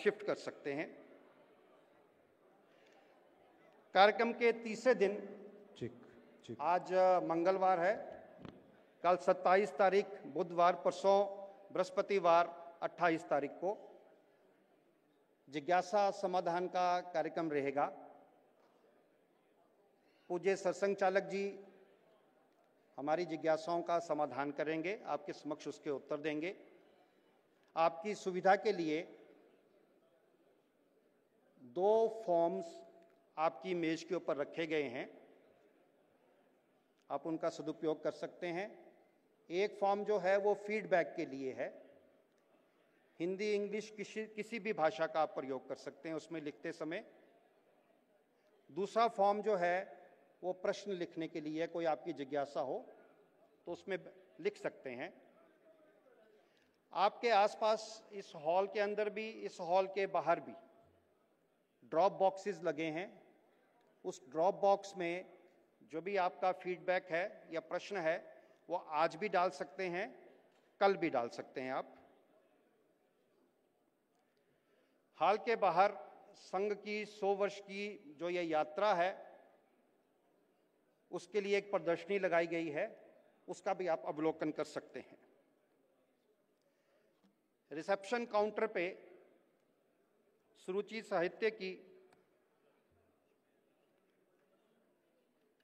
Shift कर सकते हैं। कार्यक्रम के तीसरे दिन आज मंगलवार है, कल 27 तारीख बुधवार, परसों बृहस्पतिवार 28 तारीख को जिज्ञासा समाधान का कार्यक्रम रहेगा। पूज्य सरसंघ चालक जी हमारी जिज्ञासाओं का समाधान करेंगे, आपके समक्ष उसके उत्तर देंगे। आपकी सुविधा के लिए 2 फॉर्म्स आपकी मेज के ऊपर रखे गए हैं, आप उनका सदुपयोग कर सकते हैं। एक फॉर्म जो है वो फीडबैक के लिए है, हिंदी इंग्लिश किसी भी भाषा का आप प्रयोग कर सकते हैं उसमें लिखते समय। दूसरा फॉर्म जो है वो प्रश्न लिखने के लिए, कोई आपकी जिज्ञासा हो तो उसमें लिख सकते हैं। आपके आसपास इस हॉल के अंदर भी, इस हॉल के बाहर भी ड्रॉप बॉक्सेस लगे हैं। उस ड्रॉप बॉक्स में जो भी आपका फीडबैक है या प्रश्न है वो आज भी डाल सकते हैं, कल भी डाल सकते हैं आप। हाल के बाहर संघ की 100 वर्ष की जो ये यात्रा है उसके लिए एक प्रदर्शनी लगाई गई है, उसका भी आप अवलोकन कर सकते हैं। रिसेप्शन काउंटर पे सुरुचि साहित्य की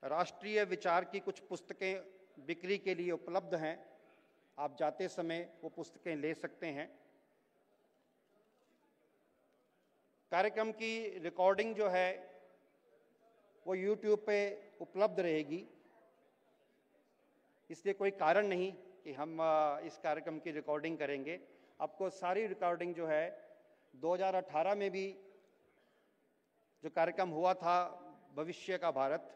राष्ट्रीय विचार की कुछ पुस्तकें बिक्री के लिए उपलब्ध हैं, आप जाते समय वो पुस्तकें ले सकते हैं। कार्यक्रम की रिकॉर्डिंग जो है वो YouTube पे उपलब्ध रहेगी, इसलिए कोई कारण नहीं कि हम इस कार्यक्रम की रिकॉर्डिंग करेंगे। आपको सारी रिकॉर्डिंग जो है 2018 में भी जो कार्यक्रम हुआ था भविष्य का भारत,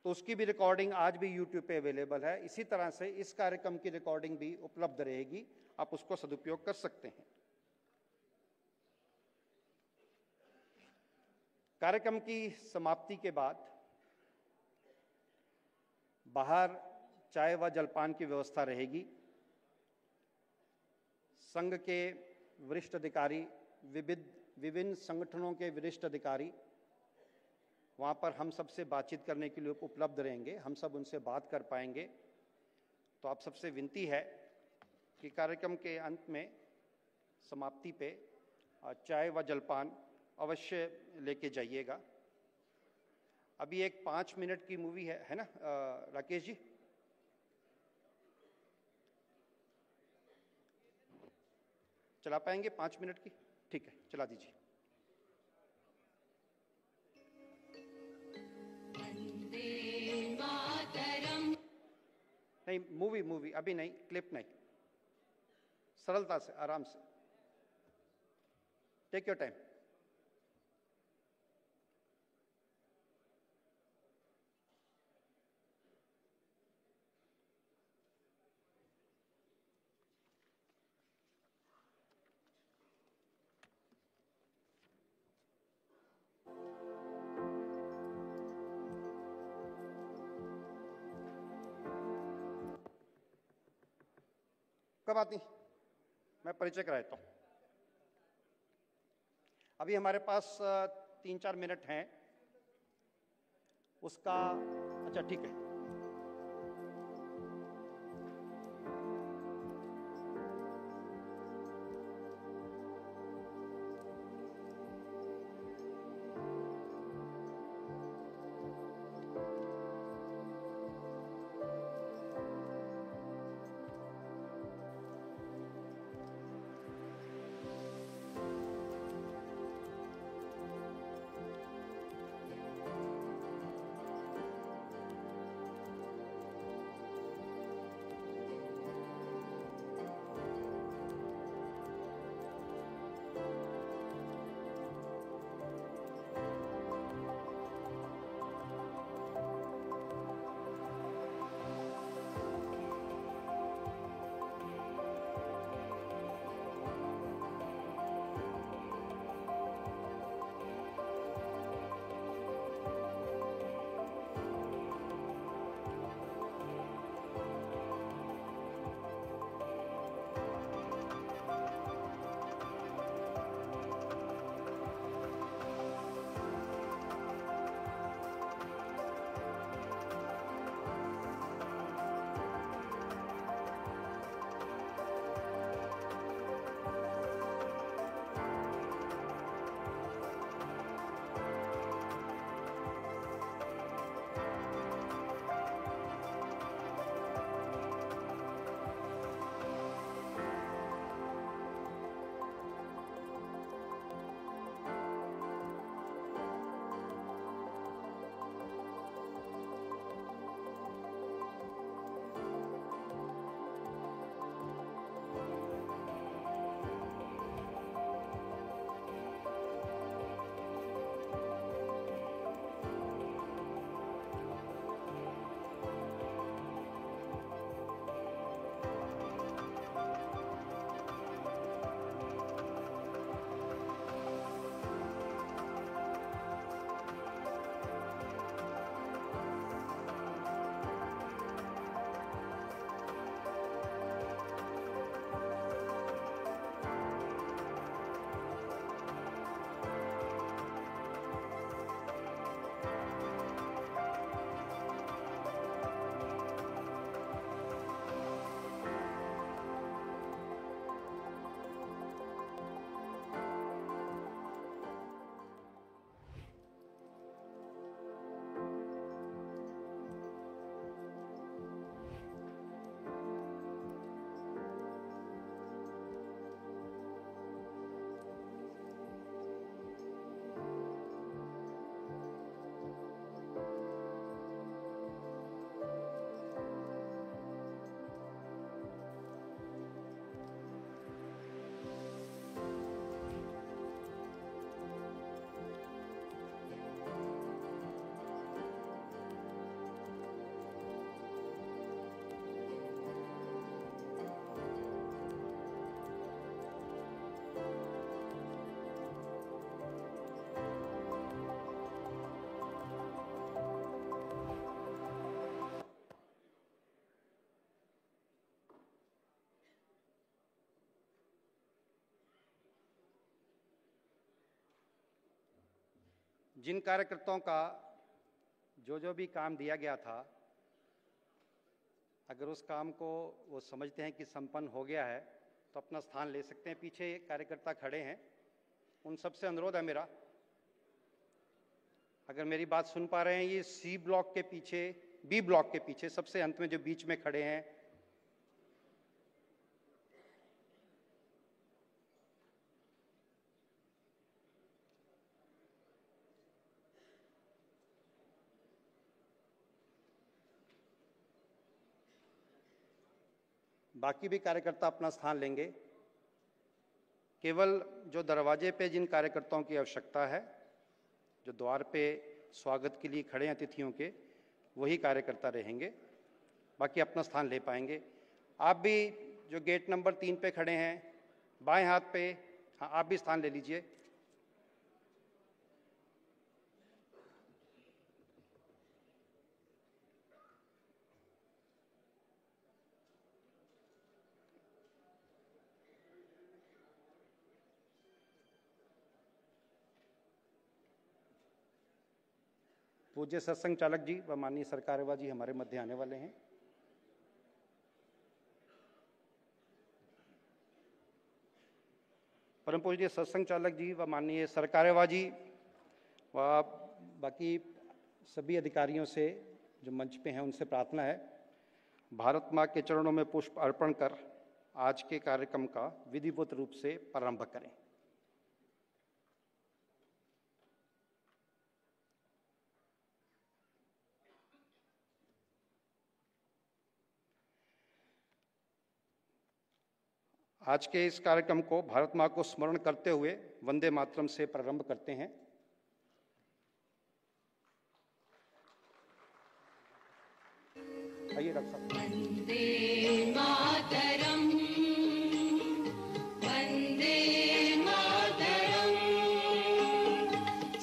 तो उसकी भी रिकॉर्डिंग आज भी YouTube पे अवेलेबल है। इसी तरह से इस कार्यक्रम की रिकॉर्डिंग भी उपलब्ध रहेगी, आप उसको सदुपयोग कर सकते हैं। कार्यक्रम की समाप्ति के बाद बाहर चाय व जलपान की व्यवस्था रहेगी। संघ के वरिष्ठ अधिकारी, विभिन्न संगठनों के वरिष्ठ अधिकारी वहाँ पर हम सबसे बातचीत करने के लिए उपलब्ध रहेंगे, हम सब उनसे बात कर पाएंगे। तो आप सबसे विनती है कि कार्यक्रम के अंत में, समाप्ति पे चाय व जलपान अवश्य लेके जाइएगा। अभी एक 5 मिनट की मूवी है ना राकेश जी? चला पाएंगे 5 मिनट की? ठीक है, चला दीजिए। नहीं, मूवी अभी नहीं, क्लिप नहीं, सरलता से, आराम से, टेक योर टाइम। कोई बात नहीं, मैं परिचय करा देता हूँ। अभी हमारे पास 3-4 मिनट हैं उसका। अच्छा ठीक है, जिन कार्यकर्ताओं का जो भी काम दिया गया था, अगर उस काम को वो समझते हैं कि संपन्न हो गया है तो अपना स्थान ले सकते हैं। पीछे कार्यकर्ता खड़े हैं, उन सबसे अनुरोध है मेरा, अगर मेरी बात सुन पा रहे हैं, ये सी ब्लॉक के पीछे, बी ब्लॉक के पीछे सबसे अंत में जो बीच में खड़े हैं, बाकी भी कार्यकर्ता अपना स्थान लेंगे। केवल जो दरवाजे पे जिन कार्यकर्ताओं की आवश्यकता है, जो द्वार पे स्वागत के लिए खड़े हैं अतिथियों के, वही कार्यकर्ता रहेंगे, बाकी अपना स्थान ले पाएंगे। आप भी जो गेट नंबर 3 पे खड़े हैं, बाएं हाथ पे, हाँ, आप भी स्थान ले लीजिए। पूज्य सत्संग चालक जी व माननीय सरकारेवा जी हमारे मध्य आने वाले हैं। परम पूज्य सत्संग चालक जी व माननीय सरकारेवा जी व बाकी सभी अधिकारियों से जो मंच पे हैं, उनसे प्रार्थना है, भारत माँ के चरणों में पुष्प अर्पण कर आज के कार्यक्रम का विधिवत रूप से प्रारंभ करें। आज के इस कार्यक्रम को भारत माँ को स्मरण करते हुए वंदे मातरम से प्रारंभ करते हैं। आइए डॉक्टर साहब। वंदे मातरम, वंदे मातरम,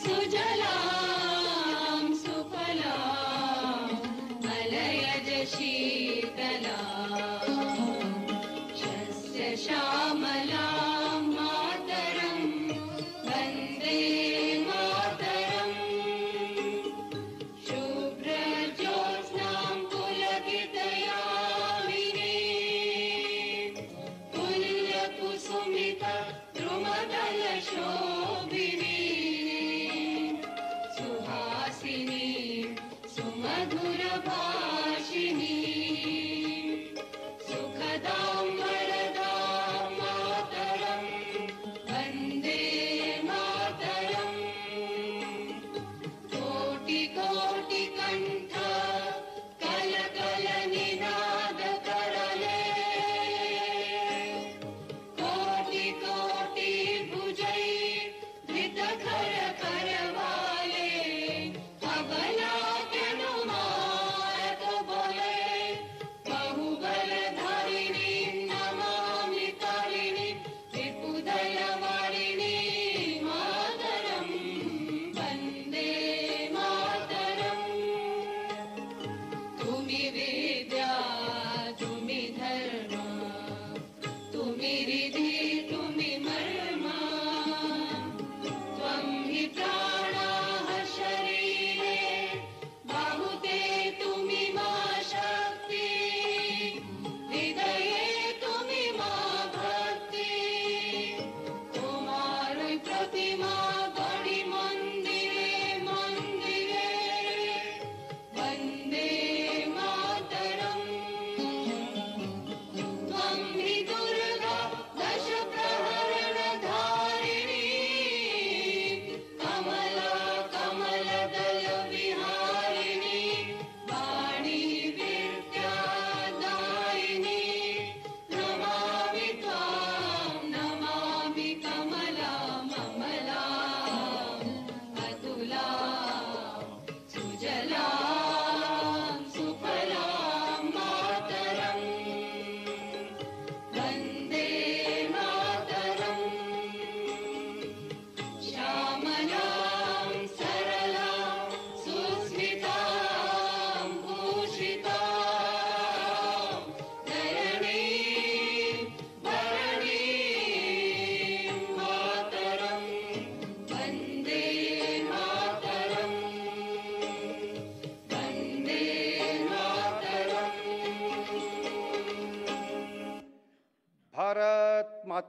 सुजलाम सुफलाम मलयज शीतलाम शस्य श्यामलां मातरं वन्दे मातरं। शुभ्रज्योत्स्नां पुलकितयामिनीं तुल्यकुसुमितद्रुमदलशोभिनीं सुहासिनीं सुमधुरभाषिणीं सुखदां वरदां मातरं वन्दे मातरम्। कोटिकोटिकण्ठ कलकलनिनादकरले कोटिकोटिभुजै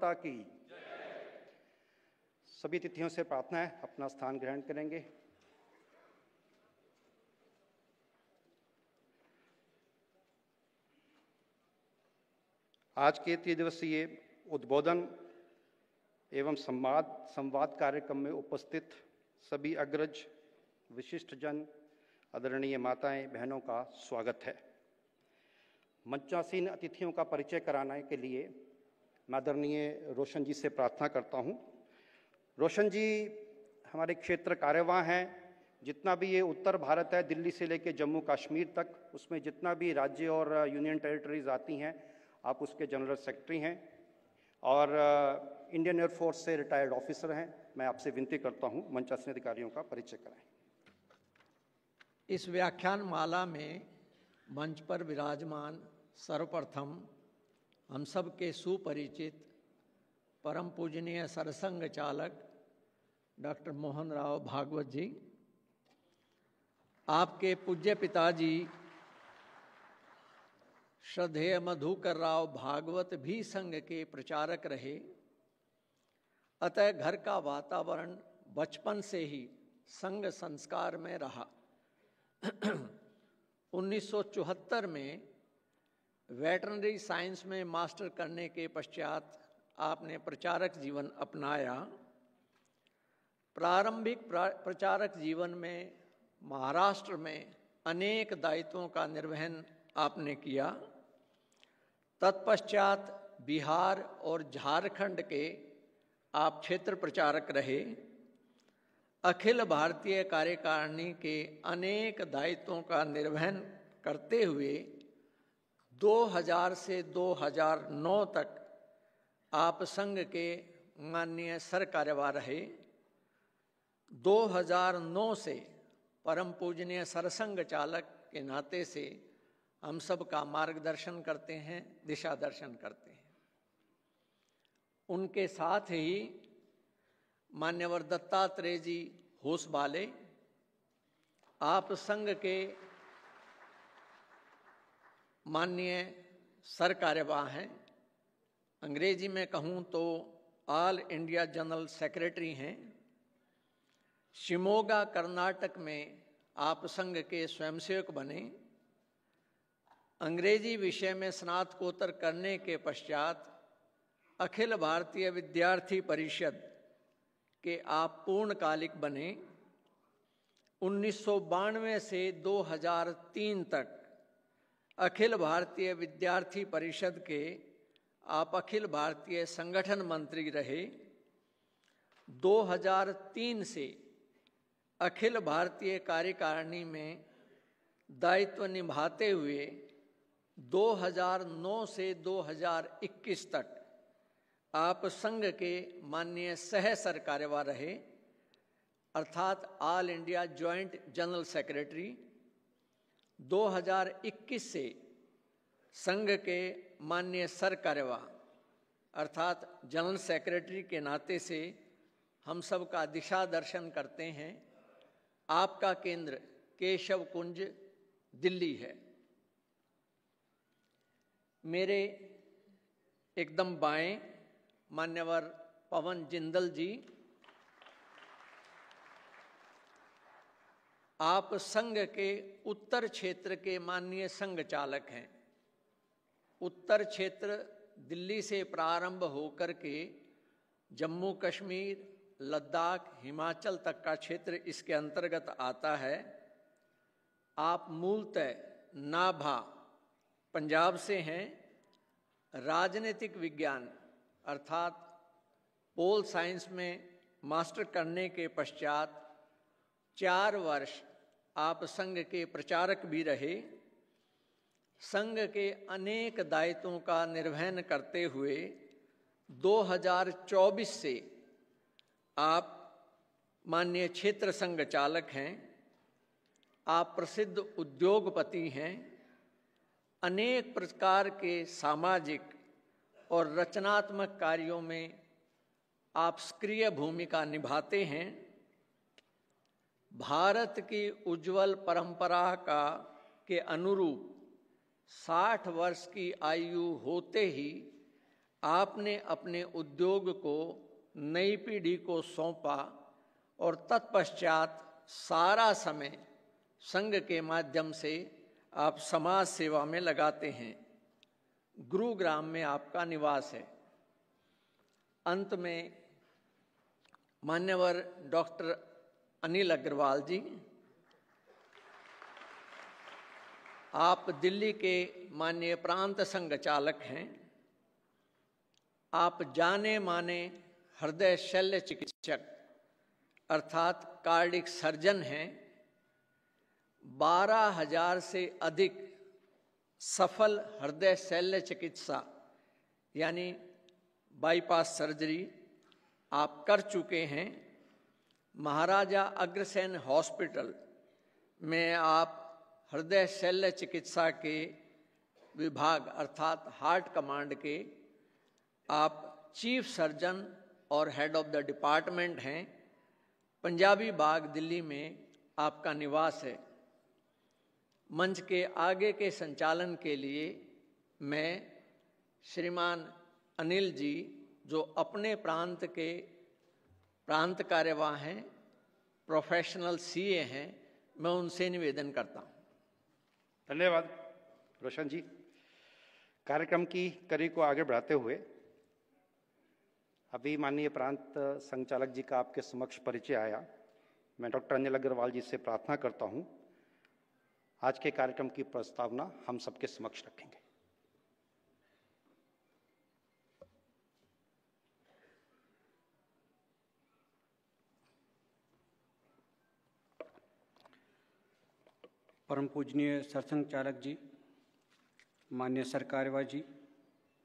माता की। सभी अतिथियों से प्रार्थना है अपना स्थान ग्रहण करेंगे। आज के त्रिदिवसीय उद्बोधन एवं संवाद कार्यक्रम में उपस्थित सभी अग्रज विशिष्ट जन, आदरणीय माताएं बहनों का स्वागत है। मंचासीन अतिथियों का परिचय कराने के लिए मैं आदरणीय रोशन जी से प्रार्थना करता हूं। रोशन जी हमारे क्षेत्र कार्यवाह हैं। जितना भी ये उत्तर भारत है, दिल्ली से लेकर जम्मू कश्मीर तक, उसमें जितना भी राज्य और यूनियन टेरिटरीज आती हैं, आप उसके जनरल सेक्रेटरी हैं और इंडियन एयरफोर्स से रिटायर्ड ऑफिसर हैं। मैं आपसे विनती करता हूं मंचासीन अधिकारियों का परिचय कराएं। इस व्याख्यान माला में मंच पर विराजमान सर्वप्रथम हम सब के सुपरिचित परम पूजनीय सरसंघ चालक डॉक्टर मोहन राव भागवत जी, आपके पूज्य पिताजी श्रद्धेय मधुकर राव भागवत भी संघ के प्रचारक रहे, अतः घर का वातावरण बचपन से ही संघ संस्कार में रहा। 1974 में वेटरनरी साइंस में मास्टर करने के पश्चात आपने प्रचारक जीवन अपनाया। प्रारंभिक प्रचारक जीवन में महाराष्ट्र में अनेक दायित्वों का निर्वहन आपने किया। तत्पश्चात बिहार और झारखंड के आप क्षेत्र प्रचारक रहे। अखिल भारतीय कार्यकारिणी के अनेक दायित्वों का निर्वहन करते हुए 2000 से 2009 तक आप संघ के माननीय सर कार्यवाह रहे। 2009 से परम पूजनीय सरसंघ चालक के नाते से हम सब का मार्गदर्शन करते हैं, दिशा दर्शन करते हैं। उनके साथ ही मान्यवर दत्तात्रेय जी होसबाले, आप संघ के माननीय सर कार्यवाह हैं। अंग्रेजी में कहूँ तो ऑल इंडिया जनरल सेक्रेटरी हैं। शिमोगा कर्नाटक में आप संघ के स्वयंसेवक बने। अंग्रेजी विषय में स्नातकोत्तर करने के पश्चात अखिल भारतीय विद्यार्थी परिषद के आप पूर्णकालिक बने। 1992 से 2003 तक अखिल भारतीय विद्यार्थी परिषद के आप अखिल भारतीय संगठन मंत्री रहे। 2003 से अखिल भारतीय कार्यकारिणी में दायित्व निभाते हुए 2009 से 2021 तक आप संघ के माननीय सह सर कार्यवाह रहे, अर्थात all India joint general secretary. 2021 से संघ के माननीय सर कार्यवाह अर्थात जनरल सेक्रेटरी के नाते से हम सब का दिशा दर्शन करते हैं। आपका केंद्र केशव कुंज दिल्ली है। मेरे एकदम बाएं मान्यवर पवन जिंदल जी, आप संघ के उत्तर क्षेत्र के माननीय संघ चालक हैं। उत्तर क्षेत्र दिल्ली से प्रारंभ होकर के जम्मू कश्मीर, लद्दाख, हिमाचल तक का क्षेत्र इसके अंतर्गत आता है। आप मूलतः नाभा पंजाब से हैं। राजनीतिक विज्ञान अर्थात पोल साइंस में मास्टर करने के पश्चात 4 वर्ष आप संघ के प्रचारक भी रहे। संघ के अनेक दायित्वों का निर्वहन करते हुए 2024 से आप माननीय क्षेत्र संघ चालक हैं। आप प्रसिद्ध उद्योगपति हैं। अनेक प्रकार के सामाजिक और रचनात्मक कार्यों में आप सक्रिय भूमिका निभाते हैं। भारत की उज्जवल परंपरा के अनुरूप 60 वर्ष की आयु होते ही आपने अपने उद्योग को नई पीढ़ी को सौंपा और तत्पश्चात सारा समय संघ के माध्यम से आप समाज सेवा में लगाते हैं। गुरुग्राम में आपका निवास है। अंत में मान्यवर डॉक्टर अनिल अग्रवाल जी, आप दिल्ली के माननीय प्रांत संघ चालक हैं। आप जाने माने हृदय शल्य चिकित्सक अर्थात कार्डिक सर्जन हैं। 12,000 से अधिक सफल हृदय शल्य चिकित्सा यानी बाईपास सर्जरी आप कर चुके हैं। महाराजा अग्रसेन हॉस्पिटल में आप हृदय शल्य चिकित्सा के विभाग अर्थात हार्ट कमांड के आप चीफ सर्जन और हेड ऑफ द डिपार्टमेंट हैं। पंजाबी बाग दिल्ली में आपका निवास है। मंच के आगे के संचालन के लिए मैं श्रीमान अनिल जी, जो अपने प्रांत के प्रांत कार्यवाह हैं, प्रोफेशनल सीए हैं, मैं उनसे निवेदन करता हूं। धन्यवाद रोशन जी। कार्यक्रम की कड़ी को आगे बढ़ाते हुए अभी माननीय प्रांत संचालक जी का आपके समक्ष परिचय आया। मैं डॉक्टर अनिल अग्रवाल जी से प्रार्थना करता हूं, आज के कार्यक्रम की प्रस्तावना हम सबके समक्ष रखेंगे। परम पूजनीय सरसंघ चालक जी, माननीय सरकार्यवाह जी,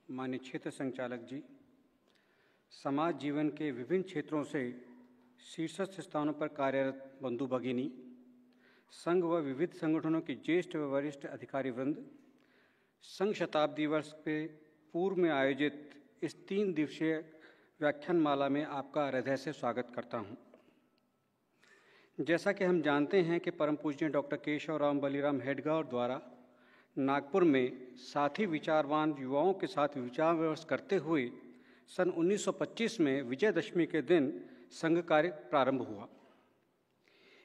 माननीय क्षेत्र संचालक जी, समाज जीवन के विभिन्न क्षेत्रों से शीर्षस्थ स्थानों पर कार्यरत बंधु भगिनी, संघ व विविध संगठनों के ज्येष्ठ व वरिष्ठ अधिकारी वृंद, संघ शताब्दी वर्ष के पूर्व में आयोजित इस 3 दिवसीय व्याख्यानमाला में आपका हृदय से स्वागत करता हूं। जैसा कि हम जानते हैं कि परम पूजनीय डॉक्टर केशव राम बलिराम हेडगेवार द्वारा नागपुर में साथी विचारवान युवाओं के साथ विचार विमर्श करते हुए सन 1925 में विजयदशमी के दिन संघ कार्य प्रारंभ हुआ।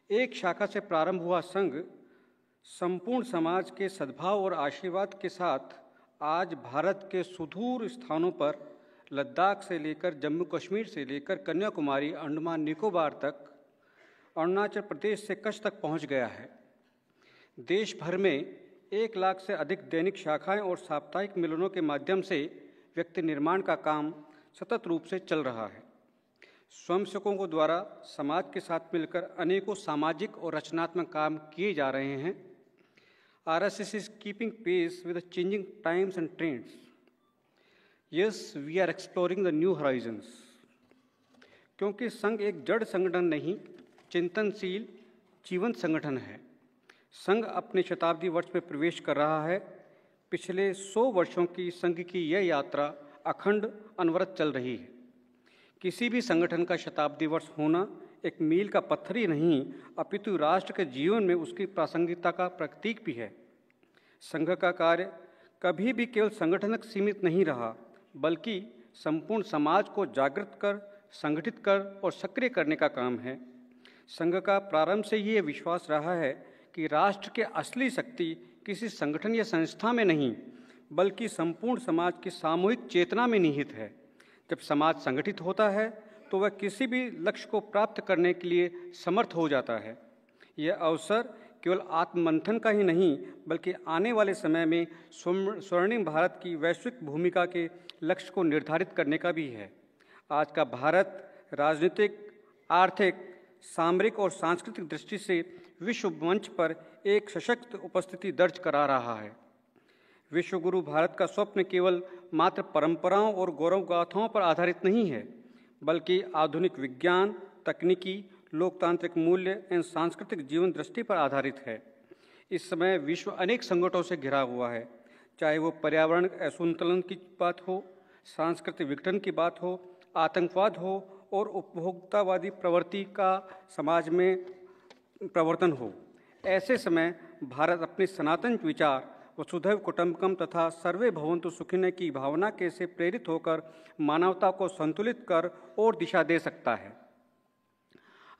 एक शाखा से प्रारंभ हुआ संघ संपूर्ण समाज के सद्भाव और आशीर्वाद के साथ आज भारत के सुदूर स्थानों पर लद्दाख से लेकर जम्मू कश्मीर से लेकर कन्याकुमारी, अंडमान निकोबार तक, अरुणाचल प्रदेश से कच्छ तक पहुंच गया है। देश भर में 1 लाख से अधिक दैनिक शाखाएं और साप्ताहिक मिलनों के माध्यम से व्यक्ति निर्माण का काम सतत रूप से चल रहा है। स्वयंसेवकों को द्वारा समाज के साथ मिलकर अनेकों सामाजिक और रचनात्मक काम किए जा रहे हैं। RSS is keeping pace with the changing times and trends. Yes, we are exploring the new horizons. क्योंकि संघ एक जड़ संगठन नहीं, चिंतनशील जीवंत संगठन है। संघ अपने शताब्दी वर्ष में प्रवेश कर रहा है। पिछले 100 वर्षों की संघ की यह यात्रा अखंड अनवरत चल रही है। किसी भी संगठन का शताब्दी वर्ष होना एक मील का पत्थर ही नहीं, अपितु राष्ट्र के जीवन में उसकी प्रासंगिकता का प्रतीक भी है। संघ का कार्य कभी भी केवल संगठनक सीमित नहीं रहा, बल्कि संपूर्ण समाज को जागृत कर, संगठित कर और सक्रिय करने का काम है। संघ का प्रारंभ से ही यह विश्वास रहा है कि राष्ट्र की असली शक्ति किसी संगठन या संस्था में नहीं, बल्कि संपूर्ण समाज की सामूहिक चेतना में निहित है। जब समाज संगठित होता है तो वह किसी भी लक्ष्य को प्राप्त करने के लिए समर्थ हो जाता है। यह अवसर केवल आत्ममंथन का ही नहीं, बल्कि आने वाले समय में स्वर्णिम भारत की वैश्विक भूमिका के लक्ष्य को निर्धारित करने का भी है। आज का भारत राजनीतिक, आर्थिक, सामरिक और सांस्कृतिक दृष्टि से विश्व मंच पर एक सशक्त उपस्थिति दर्ज करा रहा है। विश्वगुरु भारत का स्वप्न केवल मात्र परंपराओं और गौरव गाथाओं पर आधारित नहीं है, बल्कि आधुनिक विज्ञान, तकनीकी, लोकतांत्रिक मूल्य एवं सांस्कृतिक जीवन दृष्टि पर आधारित है। इस समय विश्व अनेक संकटों से घिरा हुआ है, चाहे वो पर्यावरण असंतुलन की बात हो, सांस्कृतिक विघटन की बात हो, आतंकवाद हो और उपभोक्तावादी प्रवृत्ति का समाज में प्रवर्तन हो। ऐसे समय भारत अपने सनातन विचार वसुधैव कुटुम्बकम तथा सर्वे भवन्तु सुखिनः की भावना के से प्रेरित होकर मानवता को संतुलित कर और दिशा दे सकता है।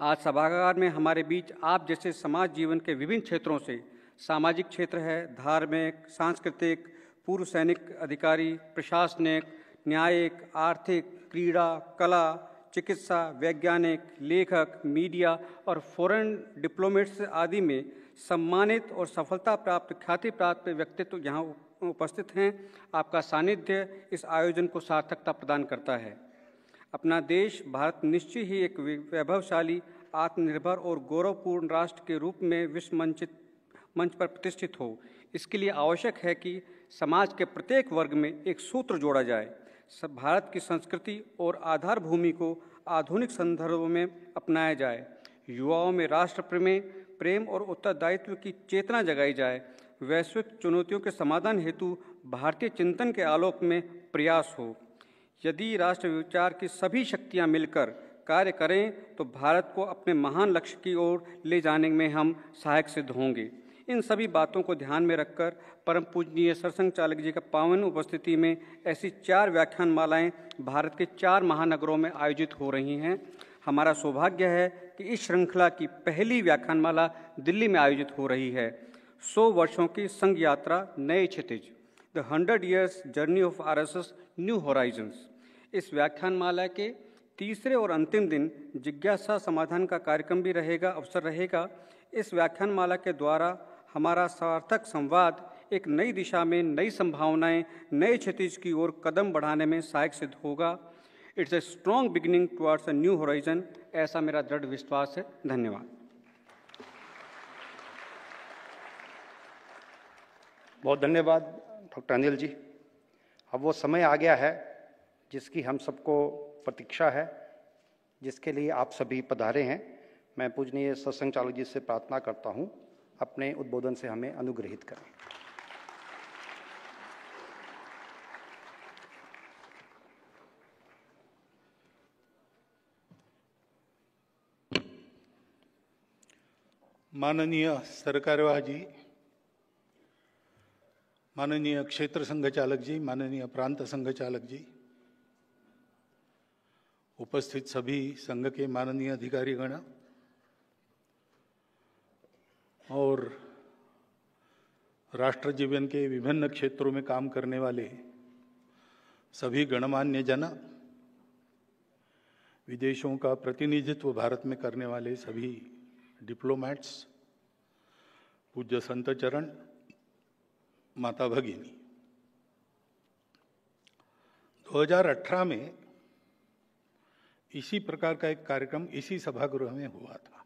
आज सभागार में हमारे बीच आप जैसे समाज जीवन के विभिन्न क्षेत्रों से, सामाजिक क्षेत्र है, धार्मिक, सांस्कृतिक, पूर्व सैनिक अधिकारी, प्रशासनिक, न्यायिक, आर्थिक, क्रीड़ा, कला, चिकित्सा, वैज्ञानिक, लेखक, मीडिया और फॉरेन डिप्लोमेट्स आदि में सम्मानित और सफलता प्राप्त, ख्याति प्राप्त व्यक्तित्व यहाँ उपस्थित हैं। आपका सानिध्य इस आयोजन को सार्थकता प्रदान करता है। अपना देश भारत निश्चय ही एक वैभवशाली, आत्मनिर्भर और गौरवपूर्ण राष्ट्र के रूप में विश्व मंच पर प्रतिष्ठित हो। इसके लिए आवश्यक है कि समाज के प्रत्येक वर्ग में एक सूत्र जोड़ा जाए। सब भारत की संस्कृति और आधार भूमि को आधुनिक संदर्भ में अपनाया जाए। युवाओं में राष्ट्र प्रेम और उत्तरदायित्व की चेतना जगाई जाए। वैश्विक चुनौतियों के समाधान हेतु भारतीय चिंतन के आलोक में प्रयास हो। यदि राष्ट्र विचार की सभी शक्तियां मिलकर कार्य करें तो भारत को अपने महान लक्ष्य की ओर ले जाने में हम सहायक सिद्ध होंगे। इन सभी बातों को ध्यान में रखकर परम पूजनीय सरसंघ चालक जी का पावन उपस्थिति में ऐसी 4 व्याख्यान मालाएँ भारत के 4 महानगरों में आयोजित हो रही हैं। हमारा सौभाग्य है कि इस श्रृंखला की पहली व्याख्यानमाला दिल्ली में आयोजित हो रही है। 100 वर्षों की संघ यात्रा नए क्षितिज, the 100 Years journey of RSS new horizons. इस व्याख्यानमाला के तीसरे और अंतिम दिन जिज्ञासा समाधान का कार्यक्रम भी अवसर रहेगा। इस व्याख्यानमाला के द्वारा हमारा सार्थक संवाद एक नई दिशा में नई संभावनाएं, नए क्षितिज की ओर कदम बढ़ाने में सहायक सिद्ध होगा। It's a strong beginning towards a new horizon, ऐसा मेरा दृढ़ विश्वास है। धन्यवाद। बहुत धन्यवाद डॉक्टर अनिल जी। अब वो समय आ गया है जिसकी हम सबको प्रतीक्षा है, जिसके लिए आप सभी पधारे हैं। मैं पूजनीय सरसंघ चालक जी से प्रार्थना करता हूं, अपने उद्बोधन से हमें अनुग्रहित करें। माननीय सरकार्यवाह जी, माननीय क्षेत्र संघ चालक जी, माननीय प्रांत संघ चालक जी, उपस्थित सभी संघ के माननीय अधिकारीगण और राष्ट्र जीवन के विभिन्न क्षेत्रों में काम करने वाले सभी गणमान्य जन, विदेशों का प्रतिनिधित्व भारत में करने वाले सभी डिप्लोमैट्स, पूज्य संत चरण, माता भगिनी। 2018 में इसी प्रकार का एक कार्यक्रम इसी सभागृह में हुआ था।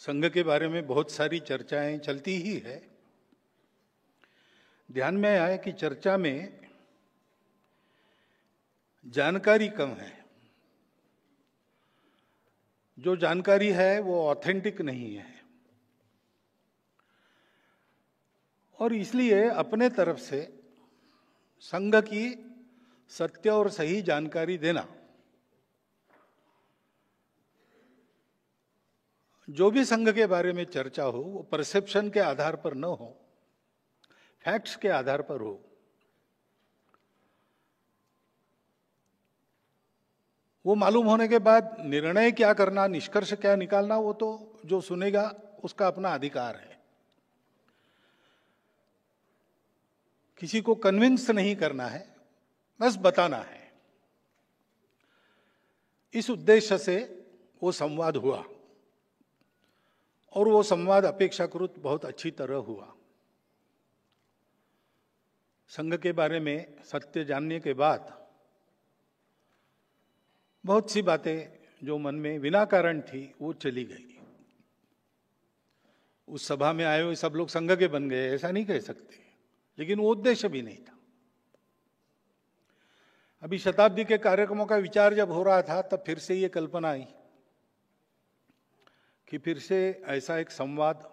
संघ के बारे में बहुत सारी चर्चाएं चलती ही है। ध्यान में आया कि चर्चा में जानकारी कम है। जो जानकारी है वो ऑथेंटिक नहीं है, और इसलिए अपने तरफ से संघ की सत्य और सही जानकारी देना, जो भी संघ के बारे में चर्चा हो वो परसेप्शन के आधार पर न हो, फैक्ट्स के आधार पर हो। वो मालूम होने के बाद निर्णय क्या करना, निष्कर्ष क्या निकालना, वो तो जो सुनेगा उसका अपना अधिकार है। किसी को कन्विंस नहीं करना है, बस बताना है। इस उद्देश्य से वो संवाद हुआ, और वो संवाद अपेक्षाकृत बहुत अच्छी तरह हुआ। संघ के बारे में सत्य जानने के बाद बहुत सी बातें जो मन में बिना कारण थी वो चली गई। उस सभा में आए हुए सब लोग संघ के बन गए ऐसा नहीं कह सकते, लेकिन वो उद्देश्य भी नहीं था। अभी शताब्दी के कार्यक्रमों का विचार जब हो रहा था तब फिर से ये कल्पना आई कि फिर से ऐसा एक संवाद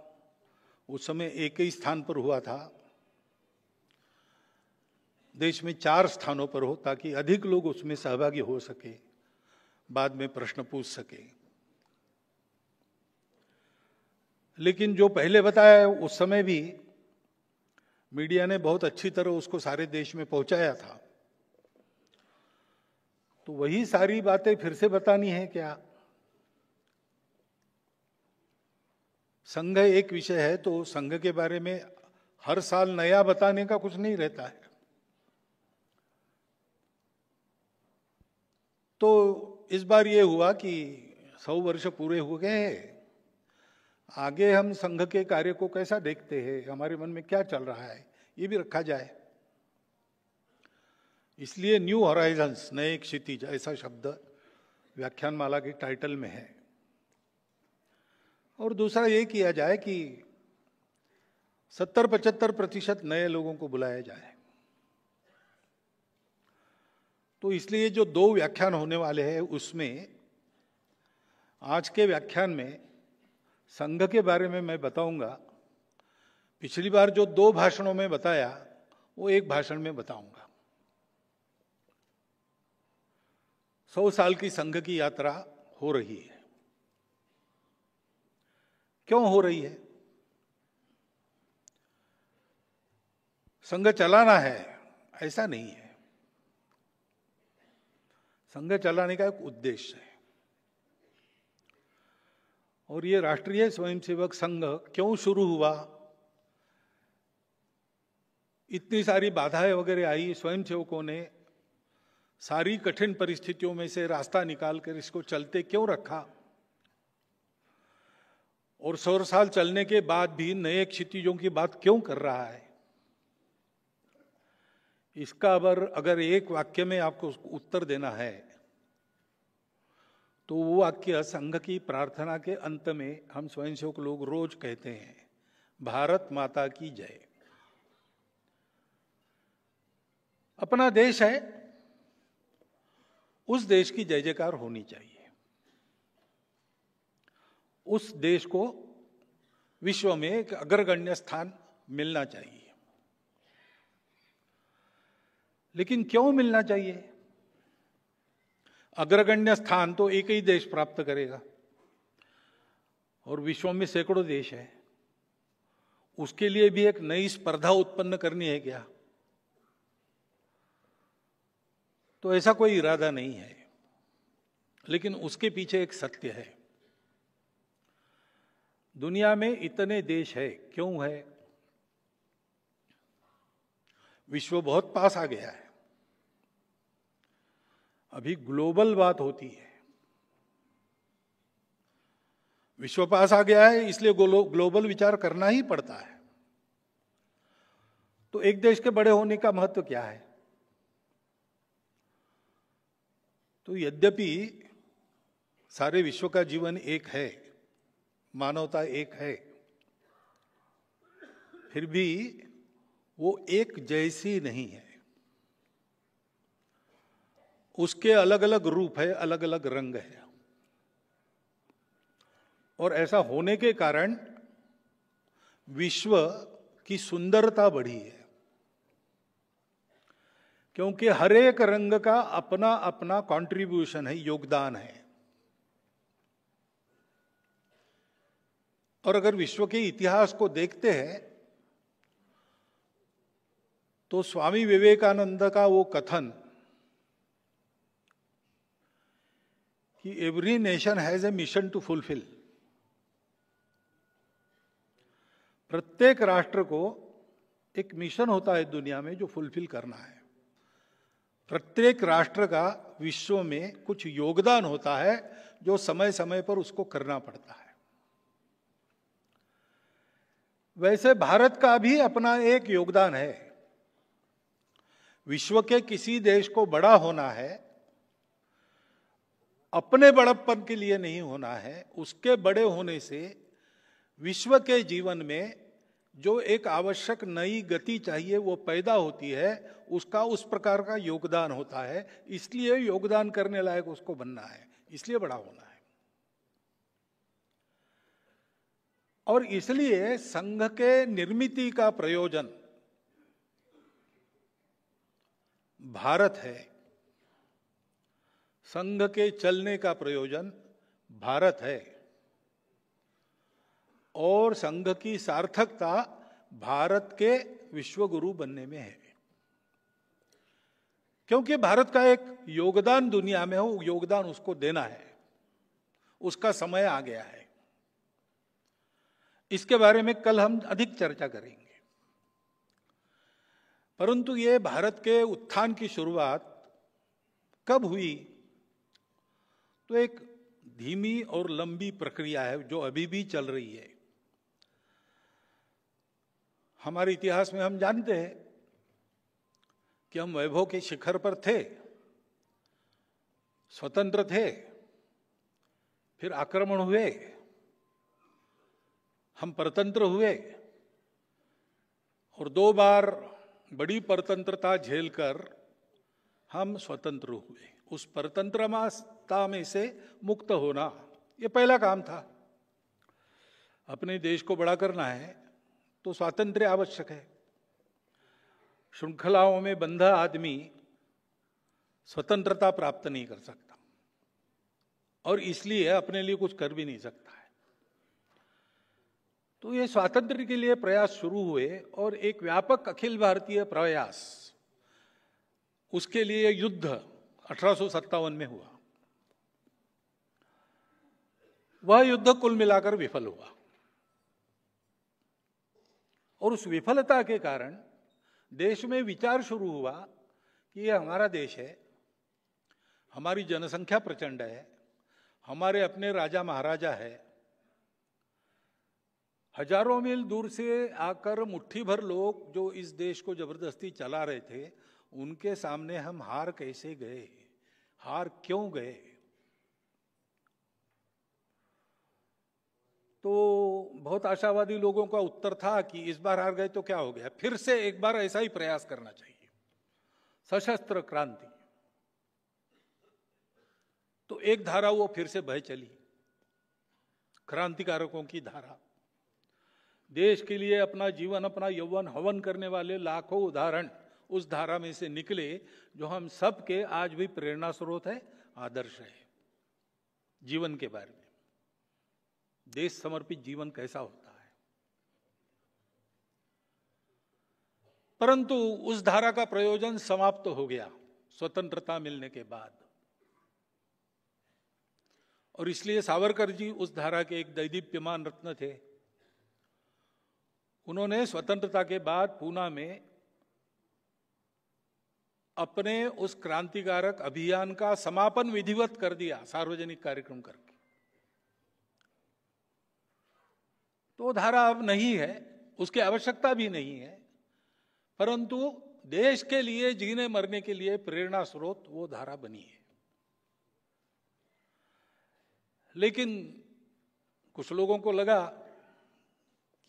उस समय एक ही स्थान पर हुआ था, देश में 4 स्थानों पर हो, ताकि अधिक लोग उसमें सहभागी हो सके, बाद में प्रश्न पूछ सके। लेकिन जो पहले बताया उस समय भी मीडिया ने बहुत अच्छी तरह उसको सारे देश में पहुंचाया था। तो वही सारी बातें फिर से बतानी है क्या? संघ एक विषय है तो संघ के बारे में हर साल नया बताने का कुछ नहीं रहता है। तो इस बार ये हुआ कि 100 वर्ष पूरे हो गए हैं, आगे हम संघ के कार्य को कैसा देखते हैं, हमारे मन में क्या चल रहा है, ये भी रखा जाए। इसलिए न्यू हॉराइजन्स, नए क्षितिज, ऐसा शब्द व्याख्यानमाला की टाइटल में है। और दूसरा ये किया जाए कि 70-75% नए लोगों को बुलाया जाए। तो इसलिए जो 2 व्याख्यान होने वाले हैं उसमें आज के व्याख्यान में संघ के बारे में मैं बताऊंगा। पिछली बार जो 2 भाषणों में बताया वो 1 भाषण में बताऊंगा। 100 साल की संघ की यात्रा हो रही है। क्यों हो रही है? संघ चलाना है ऐसा नहीं है। संघ चलाने का एक उद्देश्य है। और ये राष्ट्रीय स्वयंसेवक संघ क्यों शुरू हुआ, इतनी सारी बाधाएं वगैरह आई, स्वयंसेवकों ने सारी कठिन परिस्थितियों में से रास्ता निकालकर इसको चलते क्यों रखा, और 100 साल चलने के बाद भी नए क्षितिजों की बात क्यों कर रहा है, इसका अगर एक वाक्य में आपको उत्तर देना है तो वो वाक्य संघ की प्रार्थना के अंत में हम स्वयंसेवक लोग रोज कहते हैं, भारत माता की जय। अपना देश है, उस देश की जय जयकार होनी चाहिए। उस देश को विश्व में एक अग्रगण्य स्थान मिलना चाहिए। लेकिन क्यों मिलना चाहिए? अग्रगण्य स्थान तो एक ही देश प्राप्त करेगा और विश्व में सैकड़ों देश है। उसके लिए भी एक नई स्पर्धा उत्पन्न करनी है क्या? तो ऐसा कोई इरादा नहीं है। लेकिन उसके पीछे एक सत्य है। दुनिया में इतने देश है, क्यों है? विश्व बहुत पास आ गया है। अभी ग्लोबल बात होती है। विश्व पास आ गया है, इसलिए ग्लोबल विचार करना ही पड़ता है। तो एक देश के बड़े होने का महत्व क्या है? तो यद्यपि सारे विश्व का जीवन एक है, मानवता एक है, फिर भी वो एक जैसी नहीं है। उसके अलग अलग रूप है, अलग अलग रंग है। और ऐसा होने के कारण विश्व की सुंदरता बढ़ी है, क्योंकि हर एक रंग का अपना अपना कंट्रीब्यूशन है, योगदान है। और अगर विश्व के इतिहास को देखते हैं तो स्वामी विवेकानंद का वो कथन कि every nation has a mission to fulfil, प्रत्येक राष्ट्र को एक मिशन होता है दुनिया में जो फुलफिल करना है। प्रत्येक राष्ट्र का विश्व में कुछ योगदान होता है जो समय समय पर उसको करना पड़ता है। वैसे भारत का भी अपना एक योगदान है। विश्व के किसी देश को बड़ा होना है, अपने बड़प्पन के लिए नहीं होना है, उसके बड़े होने से विश्व के जीवन में जो एक आवश्यक नई गति चाहिए वो पैदा होती है, उसका उस प्रकार का योगदान होता है। इसलिए योगदान करने लायक उसको बनना है, इसलिए बड़ा होना है। और इसलिए संघ के निर्मिति का प्रयोजन भारत है, संघ के चलने का प्रयोजन भारत है, और संघ की सार्थकता भारत के विश्व गुरु बनने में है, क्योंकि भारत का एक योगदान दुनिया में हो, योगदान उसको देना है, उसका समय आ गया है। इसके बारे में कल हम अधिक चर्चा करेंगे। परंतु ये भारत के उत्थान की शुरुआत कब हुई? तो एक धीमी और लंबी प्रक्रिया है जो अभी भी चल रही है। हमारे इतिहास में हम जानते हैं कि हम वैभव के शिखर पर थे, स्वतंत्र थे, फिर आक्रमण हुए, हम परतंत्र हुए और 2 बार बड़ी परतंत्रता झेलकर हम स्वतंत्र हुए। उस परतंत्रता में से मुक्त होना ये पहला काम था। अपने देश को बड़ा करना है तो स्वातंत्र्य आवश्यक है। श्रृंखलाओं में बंधा आदमी स्वतंत्रता प्राप्त नहीं कर सकता और इसलिए अपने लिए कुछ कर भी नहीं सकता है। तो ये स्वातंत्र्य के लिए प्रयास शुरू हुए और एक व्यापक अखिल भारतीय प्रयास, उसके लिए युद्ध 1857 में हुआ। वह युद्ध कुल मिलाकर विफल हुआ और उस विफलता के कारण देश में विचार शुरू हुआ कि यह हमारा देश है, हमारी जनसंख्या प्रचंड है, हमारे अपने राजा महाराजा है, हजारों मील दूर से आकर मुट्ठी भर लोग जो इस देश को जबरदस्ती चला रहे थे, उनके सामने हम हार कैसे गए, हार क्यों गए? तो बहुत आशावादी लोगों का उत्तर था कि इस बार हार गए तो क्या हो गया, फिर से एक बार ऐसा ही प्रयास करना चाहिए, सशस्त्र क्रांति। तो एक धारा वो फिर से बह चली, क्रांतिकारकों की धारा। देश के लिए अपना जीवन, अपना यौवन हवन करने वाले लाखों उदाहरण उस धारा में से निकले, जो हम सब के आज भी प्रेरणा स्रोत है, आदर्श है जीवन के बारे में। देश समर्पित जीवन कैसा होता है। परंतु उस धारा का प्रयोजन समाप्त हो गया स्वतंत्रता मिलने के बाद, और इसलिए सावरकर जी उस धारा के एक दैदीप्यमान रत्न थे। उन्होंने स्वतंत्रता के बाद पूना में अपने उस क्रांतिकारक अभियान का समापन विधिवत कर दिया, सार्वजनिक कार्यक्रम करके। तो धारा अब नहीं है, उसकी आवश्यकता भी नहीं है, परंतु देश के लिए जीने मरने के लिए प्रेरणा स्रोत वो धारा बनी है। लेकिन कुछ लोगों को लगा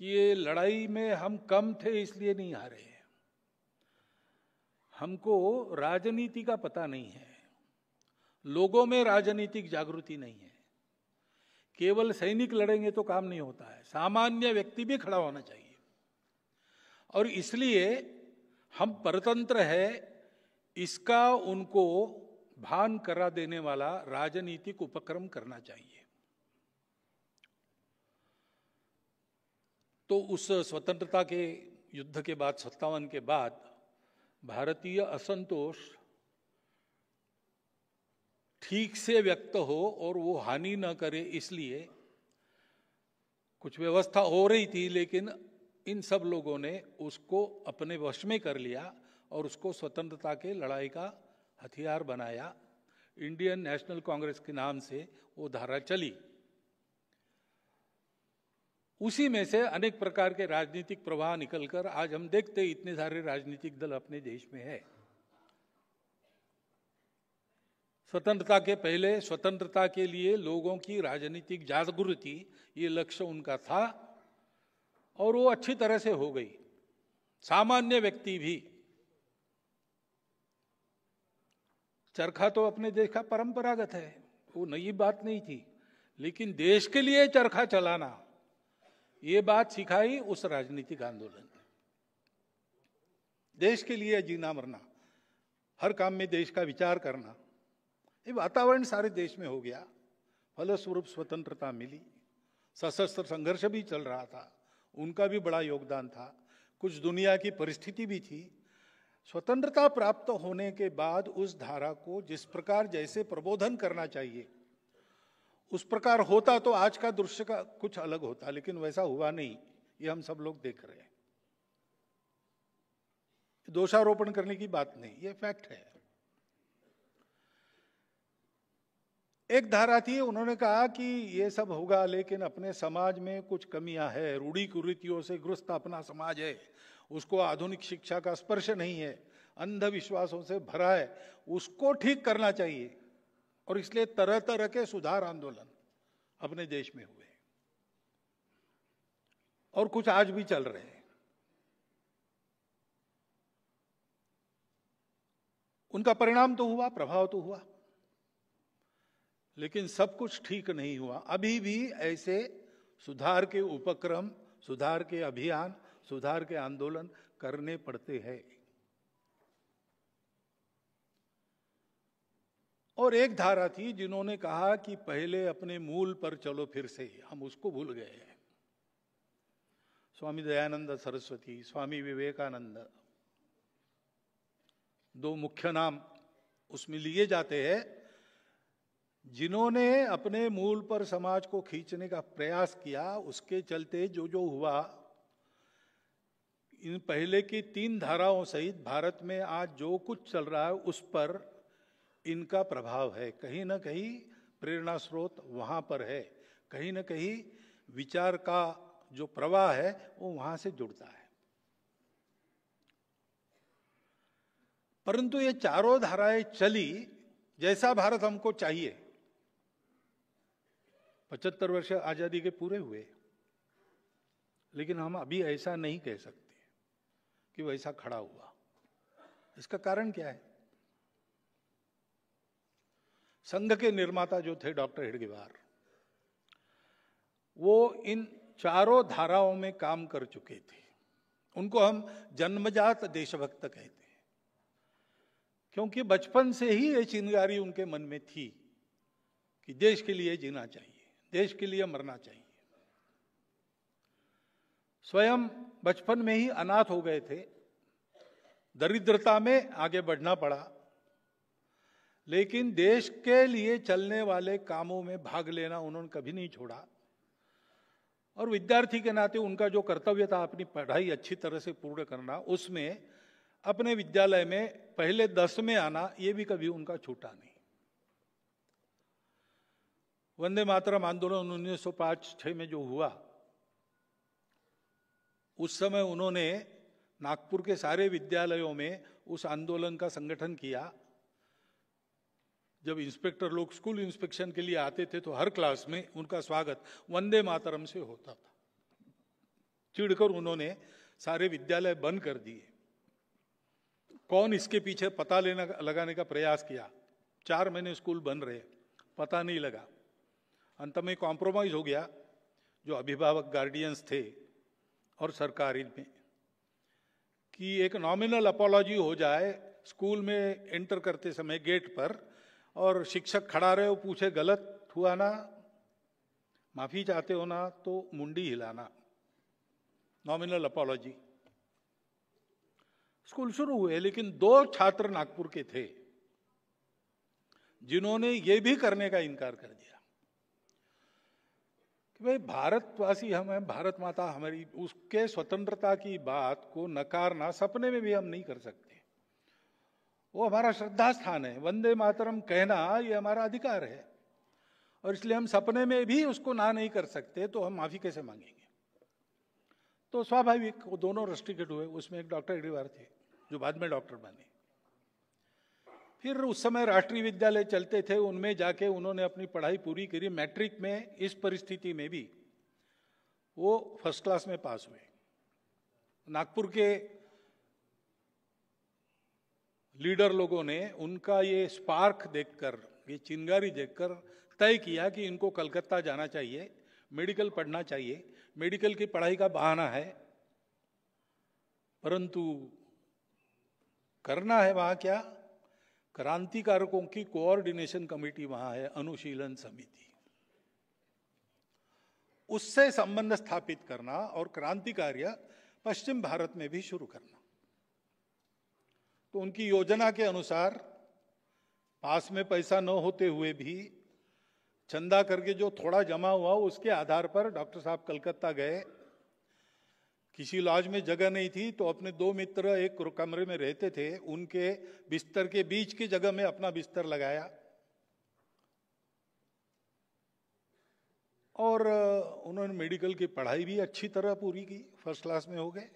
कि ये लड़ाई में हम कम थे इसलिए नहीं हारे हैं, हमको राजनीति का पता नहीं है, लोगों में राजनीतिक जागृति नहीं है, केवल सैनिक लड़ेंगे तो काम नहीं होता है, सामान्य व्यक्ति भी खड़ा होना चाहिए, और इसलिए हम परतंत्र है इसका उनको भान करा देने वाला राजनीतिक उपक्रम करना चाहिए। तो उस स्वतंत्रता के युद्ध के बाद 57 के बाद भारतीय असंतोष ठीक से व्यक्त हो और वो हानि न करे, इसलिए कुछ व्यवस्था हो रही थी, लेकिन इन सब लोगों ने उसको अपने वश में कर लिया और उसको स्वतंत्रता के लड़ाई का हथियार बनाया। इंडियन नेशनल कांग्रेस के नाम से वो धारा चली। उसी में से अनेक प्रकार के राजनीतिक प्रवाह निकलकर आज हम देखते इतने सारे राजनीतिक दल अपने देश में है। स्वतंत्रता के पहले स्वतंत्रता के लिए लोगों की राजनीतिक जागृति, ये लक्ष्य उनका था और वो अच्छी तरह से हो गई। सामान्य व्यक्ति भी, चरखा तो अपने देश का परंपरागत है, वो नई बात नहीं थी, लेकिन देश के लिए चरखा चलाना ये बात सिखाई उस राजनीतिक आंदोलन ने। देश के लिए जीना मरना, हर काम में देश का विचार करना, ये वातावरण सारे देश में हो गया। फलस्वरूप स्वतंत्रता मिली। सशस्त्र संघर्ष भी चल रहा था, उनका भी बड़ा योगदान था। कुछ दुनिया की परिस्थिति भी थी। स्वतंत्रता प्राप्त होने के बाद उस धारा को जिस प्रकार जैसे प्रबोधन करना चाहिए उस प्रकार होता तो आज का दृश्य का कुछ अलग होता, लेकिन वैसा हुआ नहीं। ये हम सब लोग देख रहे हैं। दोषारोपण करने की बात नहीं, ये फैक्ट है। एक धारा थी, उन्होंने कहा कि ये सब होगा लेकिन अपने समाज में कुछ कमियां है, रूढ़ी कुरीतियों से ग्रस्त अपना समाज है, उसको आधुनिक शिक्षा का स्पर्श नहीं है, अंधविश्वासों से भरा है, उसको ठीक करना चाहिए। और इसलिए तरह तरह के सुधार आंदोलन अपने देश में हुए और कुछ आज भी चल रहे हैं। उनका परिणाम तो हुआ, प्रभाव तो हुआ, लेकिन सब कुछ ठीक नहीं हुआ। अभी भी ऐसे सुधार के उपक्रम, सुधार के अभियान, सुधार के आंदोलन करने पड़ते हैं। और एक धारा थी जिन्होंने कहा कि पहले अपने मूल पर चलो फिर से, हम उसको भूल गए हैं। स्वामी दयानंद सरस्वती, स्वामी विवेकानंद, दो मुख्य नाम उसमें लिए जाते हैं, जिन्होंने अपने मूल पर समाज को खींचने का प्रयास किया। उसके चलते जो जो हुआ, इन पहले की 3 धाराओं सहित भारत में आज जो कुछ चल रहा है उस पर इनका प्रभाव है। कहीं ना कहीं प्रेरणा स्रोत वहां पर है, कहीं ना कहीं विचार का जो प्रवाह है वो वहां से जुड़ता है। परंतु ये चारों धाराएं चली जैसा भारत हमको चाहिए। 75 वर्ष आजादी के पूरे हुए, लेकिन हम अभी ऐसा नहीं कह सकते कि वैसा खड़ा हुआ। इसका कारण क्या है? संघ के निर्माता जो थे डॉक्टर हेडगेवार, वो इन चारों धाराओं में काम कर चुके थे। उनको हम जन्मजात देशभक्त कहते हैं, क्योंकि बचपन से ही ये चिंगारी उनके मन में थी कि देश के लिए जीना चाहिए, देश के लिए मरना चाहिए। स्वयं बचपन में ही अनाथ हो गए थे, दरिद्रता में आगे बढ़ना पड़ा, लेकिन देश के लिए चलने वाले कामों में भाग लेना उन्होंने कभी नहीं छोड़ा। और विद्यार्थी के नाते उनका जो कर्तव्य था अपनी पढ़ाई अच्छी तरह से पूर्ण करना, उसमें अपने विद्यालय में पहले 10 में आना, ये भी कभी उनका छूटा नहीं। वंदे मातरम आंदोलन 1905-6 में जो हुआ, उस समय उन्होंने नागपुर के सारे विद्यालयों में उस आंदोलन का संगठन किया। जब इंस्पेक्टर लोग स्कूल इंस्पेक्शन के लिए आते थे तो हर क्लास में उनका स्वागत वंदे मातरम से होता था। चिढ़कर उन्होंने सारे विद्यालय बंद कर दिए। कौन इसके पीछे पता लगाने का प्रयास किया। 4 महीने स्कूल बंद रहे, पता नहीं लगा। अंत में कॉम्प्रोमाइज हो गया, जो अभिभावक गार्डियंस थे और सरकार इनमें, कि एक नॉमिनल अपॉलॉजी हो जाए स्कूल में एंटर करते समय गेट पर, और शिक्षक खड़ा रहे, वो पूछे गलत हुआ ना, माफी चाहते हो ना, तो मुंडी हिलाना, नॉमिनल अपॉलॉजी। स्कूल शुरू हुए, लेकिन 2 छात्र नागपुर के थे जिन्होंने ये भी करने का इनकार कर दिया कि भाई भारतवासी हम हैं, भारत माता हमारी, उसके स्वतंत्रता की बात को नकारना सपने में भी हम नहीं कर सकते। वो हमारा श्रद्धा स्थान है, वंदे मातरम कहना ये हमारा अधिकार है, और इसलिए हम सपने में भी उसको ना नहीं कर सकते, तो हम माफी कैसे मांगेंगे। तो स्वाभाविक वो दोनों रस्टिकेट हुए। उसमें एक डॉक्टर हेडगेवार थे जो बाद में डॉक्टर बने। फिर उस समय राष्ट्रीय विद्यालय चलते थे, उनमें जाके उन्होंने अपनी पढ़ाई पूरी करी। मैट्रिक में इस परिस्थिति में भी वो फर्स्ट क्लास में पास हुए। नागपुर के लीडर लोगों ने उनका ये स्पार्क देखकर, ये चिंगारी देखकर तय किया कि इनको कलकत्ता जाना चाहिए, मेडिकल पढ़ना चाहिए। मेडिकल की पढ़ाई का बहाना है, परंतु करना है वहां क्या, क्रांतिकारकों की कोऑर्डिनेशन कमेटी वहां है, अनुशीलन समिति, उससे संबंध स्थापित करना और क्रांति कार्य पश्चिम भारत में भी शुरू करना। तो उनकी योजना के अनुसार पास में पैसा न होते हुए भी चंदा करके जो थोड़ा जमा हुआ उसके आधार पर डॉक्टर साहब कलकत्ता गए। किसी लॉज में जगह नहीं थी तो अपने 2 मित्र एक कमरे में रहते थे, उनके बिस्तर के बीच की जगह में अपना बिस्तर लगाया और उन्होंने मेडिकल की पढ़ाई भी अच्छी तरह पूरी की, फर्स्ट क्लास में हो गए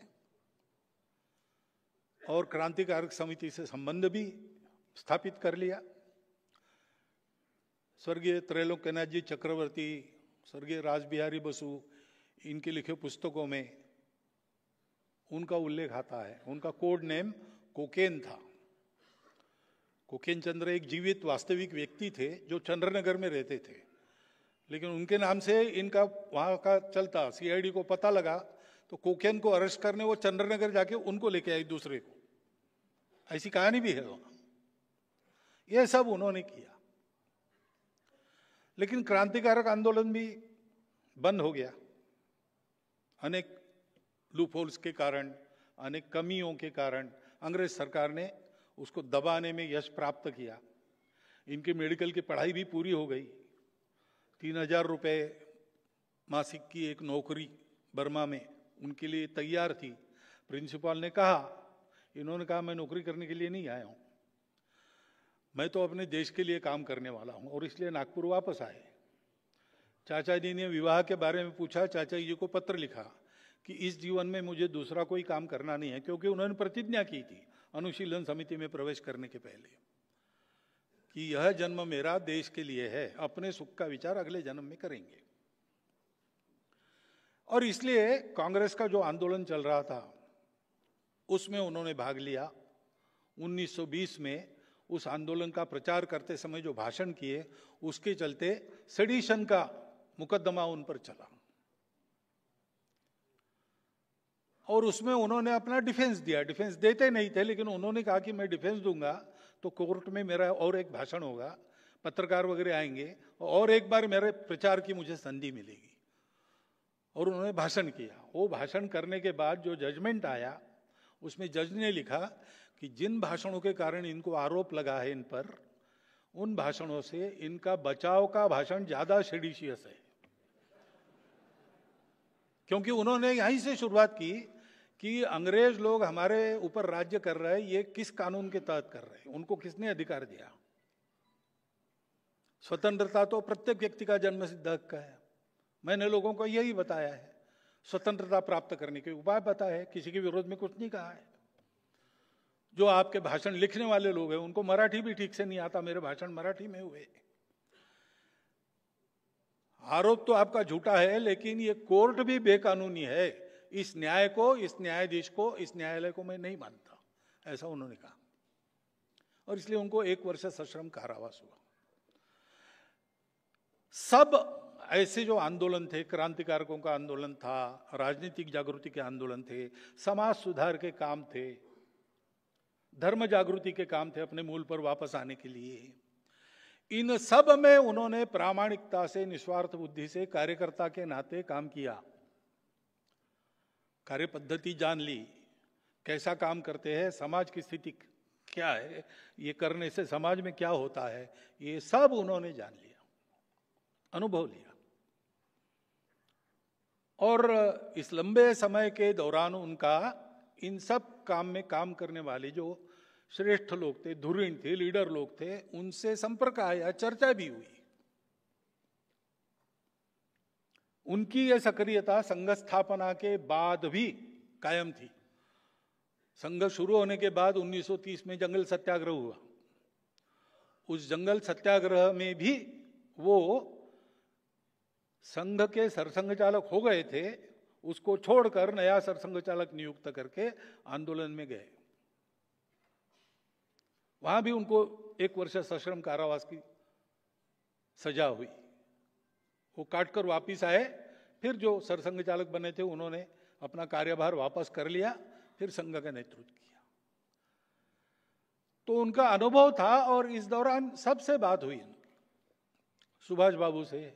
और क्रांतिकारक समिति से संबंध भी स्थापित कर लिया। स्वर्गीय त्रैलोक्यनाथ जी चक्रवर्ती, स्वर्गीय रासबिहारी बसु, इनके लिखे पुस्तकों में उनका उल्लेख आता है। उनका कोड नेम कोकेन था। कोकेन चंद्र एक जीवित वास्तविक व्यक्ति थे जो चंद्रनगर में रहते थे, लेकिन उनके नाम से इनका वहां का चलता। सीआईडी को पता लगा तो कोकेन को अरेस्ट करने वो चंद्रनगर जाके उनको लेके आई दूसरे को। ऐसी कहानी भी है वहां। यह सब उन्होंने किया, लेकिन क्रांतिकारक आंदोलन भी बंद हो गया। अनेक लूपहोल्स के कारण, अनेक कमियों के कारण अंग्रेज सरकार ने उसको दबाने में यश प्राप्त किया। इनकी मेडिकल की पढ़ाई भी पूरी हो गई। 3000 रुपये मासिक की एक नौकरी बर्मा में उनके लिए तैयार थी। प्रिंसिपल ने कहा, इन्होंने कहा मैं नौकरी करने के लिए नहीं आया हूं, मैं तो अपने देश के लिए काम करने वाला हूं, और इसलिए नागपुर वापस आए। चाचा जी ने विवाह के बारे में पूछा, चाचा जी को पत्र लिखा कि इस जीवन में मुझे दूसरा कोई काम करना नहीं है, क्योंकि उन्होंने प्रतिज्ञा की थी अनुशीलन समिति में प्रवेश करने के पहले कि यह जन्म मेरा देश के लिए है, अपने सुख का विचार अगले जन्म में करेंगे। और इसलिए कांग्रेस का जो आंदोलन चल रहा था उसमें उन्होंने भाग लिया। 1920 में उस आंदोलन का प्रचार करते समय जो भाषण किए उसके चलते सेडिशन का मुकदमा उन पर चला और उसमें उन्होंने अपना डिफेंस दिया। डिफेंस देते नहीं थे, लेकिन उन्होंने कहा कि मैं डिफेंस दूंगा तो कोर्ट में मेरा और एक भाषण होगा, पत्रकार वगैरह आएंगे और एक बार मेरे प्रचार की मुझे संधि मिलेगी। और उन्होंने भाषण किया। वो भाषण करने के बाद जो जजमेंट आया उसमें जज ने लिखा कि जिन भाषणों के कारण इनको आरोप लगा है इन पर, उन भाषणों से इनका बचाव का भाषण ज्यादा सेडिशियस है। क्योंकि उन्होंने यहीं से शुरुआत की कि अंग्रेज लोग हमारे ऊपर राज्य कर रहे हैं, ये किस कानून के तहत कर रहे हैं, उनको किसने अधिकार दिया। स्वतंत्रता तो प्रत्येक व्यक्ति का जन्मसिद्ध हक है। मैंने लोगों को यही बताया है, स्वतंत्रता प्राप्त करने के उपाय बताए हैं, किसी के विरोध में कुछ नहीं कहा है। जो आपके भाषण लिखने वाले लोग हैं उनको मराठी भी ठीक से नहीं आता, मेरे भाषण मराठी में हुए। आरोप तो आपका झूठा है, लेकिन ये कोर्ट भी बेकानूनी है। इस न्याय को, इस न्यायाधीश को, इस न्यायालय को मैं नहीं मानता, ऐसा उन्होंने कहा। और इसलिए उनको 1 वर्ष सश्रम कारावास हुआ। सब ऐसे जो आंदोलन थे, क्रांतिकारकों का आंदोलन था, राजनीतिक जागृति के आंदोलन थे, समाज सुधार के काम थे, धर्म जागृति के काम थे, अपने मूल पर वापस आने के लिए, इन सब में उन्होंने प्रामाणिकता से, निस्वार्थ बुद्धि से कार्यकर्ता के नाते काम किया। कार्य पद्धति जान ली, कैसा काम करते हैं, समाज की स्थिति क्या है, ये करने से समाज में क्या होता है, ये सब उन्होंने जान लिया, अनुभव लिया। और इस लंबे समय के दौरान उनका इन सब काम में काम करने वाले जो श्रेष्ठ लोग थे, धुरीण थे, लीडर लोग थे, उनसे संपर्क आया, चर्चा भी हुई। उनकी यह सक्रियता संघ स्थापना के बाद भी कायम थी। संघ शुरू होने के बाद 1930 में जंगल सत्याग्रह हुआ। उस जंगल सत्याग्रह में भी वो संघ के सरसंघ चालक हो गए थे, उसको छोड़कर नया सरसंघ चालक नियुक्त करके आंदोलन में गए। वहां भी उनको 1 वर्ष सश्रम कारावास की सजा हुई। वो काटकर वापिस आए, फिर जो सरसंघ चालक बने थे उन्होंने अपना कार्यभार वापस कर लिया, फिर संघ का नेतृत्व किया। तो उनका अनुभव था और इस दौरान सबसे बात हुई उनकी, सुभाष बाबू से,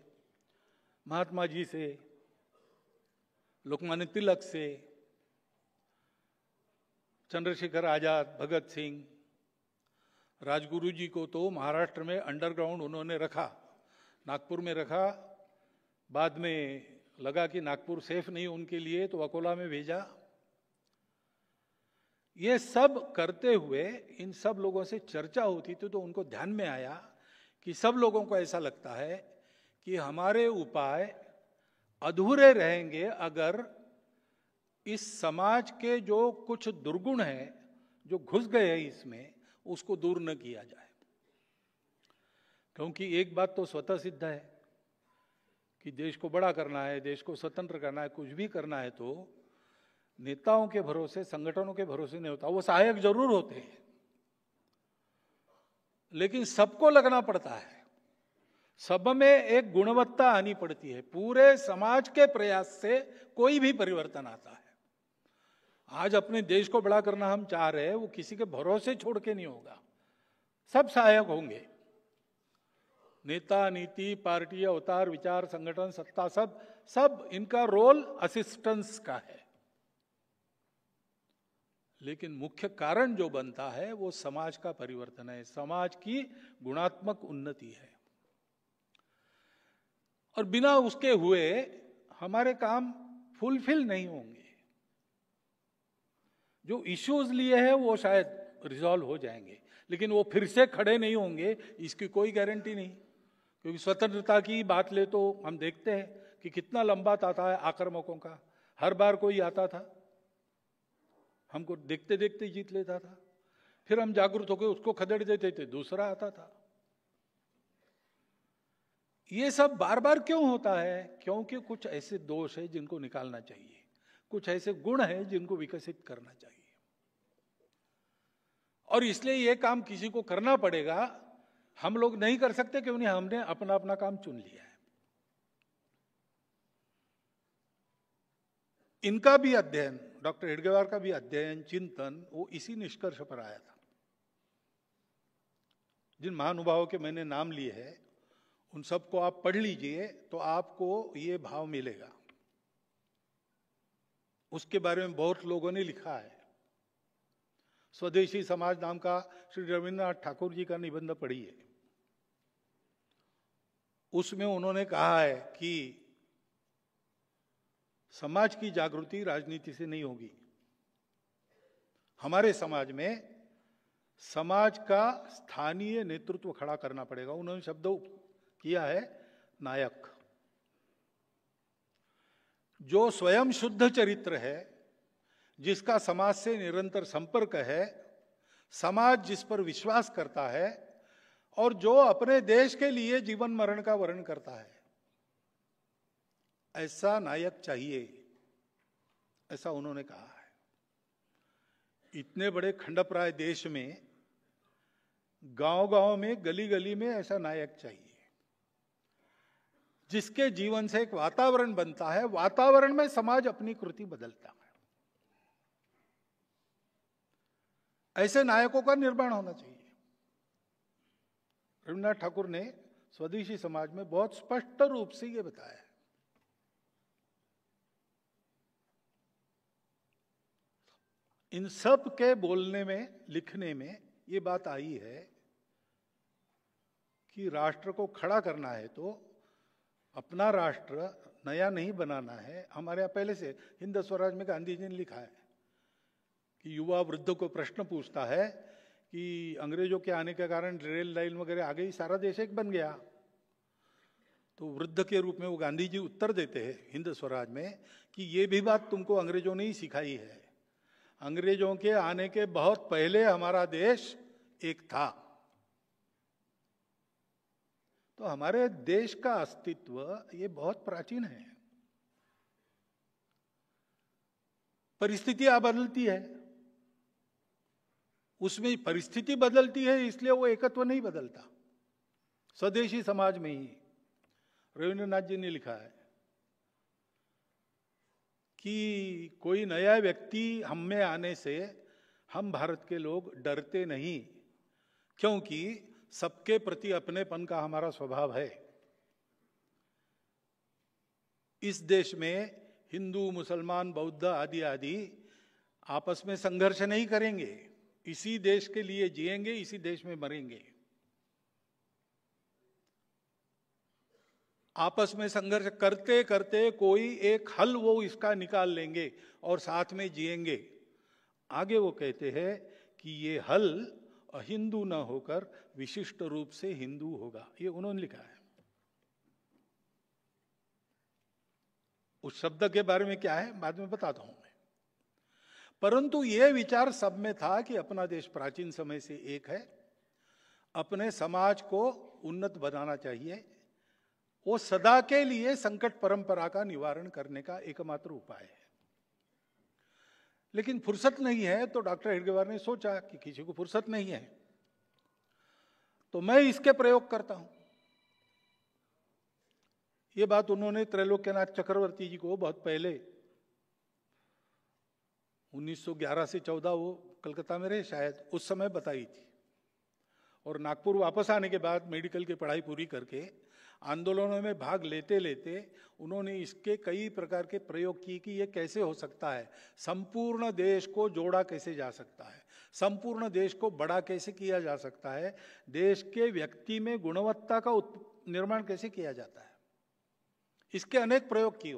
महात्मा जी से, लोकमान्य तिलक से, चंद्रशेखर आजाद, भगत सिंह, राजगुरु जी को तो महाराष्ट्र में अंडरग्राउंड उन्होंने रखा, नागपुर में रखा। बाद में लगा कि नागपुर सेफ नहीं उनके लिए, तो अकोला में भेजा। ये सब करते हुए इन सब लोगों से चर्चा होती थी, तो उनको ध्यान में आया कि सब लोगों को ऐसा लगता है कि हमारे उपाय अधूरे रहेंगे अगर इस समाज के जो कुछ दुर्गुण हैं, जो घुस गए हैं इसमें, उसको दूर न किया जाए। क्योंकि एक बात तो स्वतः सिद्ध है कि देश को बड़ा करना है, देश को स्वतंत्र करना है, कुछ भी करना है तो नेताओं के भरोसे, संगठनों के भरोसे नहीं होता। वो सहायक जरूर होते हैं, लेकिन सबको लगना पड़ता है, सब में एक गुणवत्ता आनी पड़ती है। पूरे समाज के प्रयास से कोई भी परिवर्तन आता है। आज अपने देश को बड़ा करना हम चाह रहे हैं, वो किसी के भरोसे छोड़ के नहीं होगा, सब सहायक होंगे। नेता, नीति, पार्टी, अवतार, विचार, संगठन, सत्ता, सब इनका रोल असिस्टेंस का है। लेकिन मुख्य कारण जो बनता है वो समाज का परिवर्तन है, समाज की गुणात्मक उन्नति है। और बिना उसके हुए हमारे काम फुलफिल नहीं होंगे। जो इश्यूज लिए हैं वो शायद रिजॉल्व हो जाएंगे, लेकिन वो फिर से खड़े नहीं होंगे, इसकी कोई गारंटी नहीं। क्योंकि स्वतंत्रता की बात ले तो हम देखते हैं कि कितना लंबा ताता है आक्रामकों का। हर बार कोई आता था, हमको देखते देखते जीत लेता था, फिर हम जागरूक होकर उसको खदेड़ देते थे, दूसरा आता था। ये सब बार बार क्यों होता है? क्योंकि कुछ ऐसे दोष है जिनको निकालना चाहिए, कुछ ऐसे गुण है जिनको विकसित करना चाहिए। और इसलिए ये काम किसी को करना पड़ेगा। हम लोग नहीं कर सकते क्यों नहीं, हमने अपना अपना काम चुन लिया है। इनका भी अध्ययन, डॉक्टर हेडगेवार का भी अध्ययन, चिंतन, वो इसी निष्कर्ष पर आया था। जिन महानुभावों के मैंने नाम लिए हैं उन सबको आप पढ़ लीजिए तो आपको ये भाव मिलेगा। उसके बारे में बहुत लोगों ने लिखा है। स्वदेशी समाज नाम का श्री रविन्द्रनाथ ठाकुर जी का निबंध पढ़िए। उसमें उन्होंने कहा है कि समाज की जागृति राजनीति से नहीं होगी। हमारे समाज में समाज का स्थानीय नेतृत्व खड़ा करना पड़ेगा। उन्होंने शब्द किया है नायक, जो स्वयं शुद्ध चरित्र है, जिसका समाज से निरंतर संपर्क है, समाज जिस पर विश्वास करता है और जो अपने देश के लिए जीवन मरण का वर्ण करता है, ऐसा नायक चाहिए, ऐसा उन्होंने कहा है। इतने बड़े खंडप्राय देश में गांव-गांव में, गली-गली में ऐसा नायक चाहिए, जिसके जीवन से एक वातावरण बनता है, वातावरण में समाज अपनी कृति बदलता है। ऐसे नायकों का निर्माण होना चाहिए। रविन्द्रनाथ ठाकुर ने स्वदेशी समाज में बहुत स्पष्ट रूप से यह बताया है। इन सब के बोलने में, लिखने में ये बात आई है कि राष्ट्र को खड़ा करना है तो अपना राष्ट्र नया नहीं बनाना है। हमारे यहाँ पहले से हिंद स्वराज में गांधी जी ने लिखा है कि युवा वृद्ध को प्रश्न पूछता है कि अंग्रेजों के आने के कारण रेल लाइन वगैरह आ गई, सारा देश एक बन गया। तो वृद्ध के रूप में वो गांधी जी उत्तर देते हैं हिंद स्वराज में कि ये भी बात तुमको अंग्रेजों ने ही सिखाई है। अंग्रेजों के आने के बहुत पहले हमारा देश एक था। तो हमारे देश का अस्तित्व ये बहुत प्राचीन है। परिस्थितियां बदलती है, उसमें परिस्थिति बदलती है, इसलिए वो एकत्व नहीं बदलता। स्वदेशी समाज में ही रविन्द्रनाथ जी ने लिखा है कि कोई नया व्यक्ति हम में आने से हम भारत के लोग डरते नहीं, क्योंकि सबके प्रति अपनेपन का हमारा स्वभाव है। इस देश में हिंदू, मुसलमान, बौद्ध आदि आदि आपस में संघर्ष नहीं करेंगे, इसी देश के लिए जिएंगे, इसी देश में मरेंगे। आपस में संघर्ष करते करते कोई एक हल वो इसका निकाल लेंगे और साथ में जिएंगे। आगे वो कहते हैं कि ये हल अहिंदू न होकर विशिष्ट रूप से हिंदू होगा, ये उन्होंने लिखा है। उस शब्द के बारे में क्या है बाद में बताता हूं मैं, परंतु यह विचार सब में था कि अपना देश प्राचीन समय से एक है, अपने समाज को उन्नत बनाना चाहिए, वो सदा के लिए संकट परंपरा का निवारण करने का एकमात्र उपाय है। लेकिन फुर्सत नहीं है, तो डॉक्टर हेडगेवार ने सोचा कि किसी को फुर्सत नहीं है तो मैं इसके प्रयोग करता हूं। ये बात उन्होंने त्रैलोक्यनाथ चक्रवर्ती जी को बहुत पहले 1911 से 14 वो कलकत्ता में रहे शायद, उस समय बताई थी। और नागपुर वापस आने के बाद मेडिकल की पढ़ाई पूरी करके आंदोलनों में भाग लेते लेते उन्होंने इसके कई प्रकार के प्रयोग किए कि ये कैसे हो सकता है, संपूर्ण देश को जोड़ा कैसे जा सकता है, संपूर्ण देश को बड़ा कैसे किया जा सकता है, देश के व्यक्ति में गुणवत्ता का निर्माण कैसे किया जाता है। इसके अनेक प्रयोग किए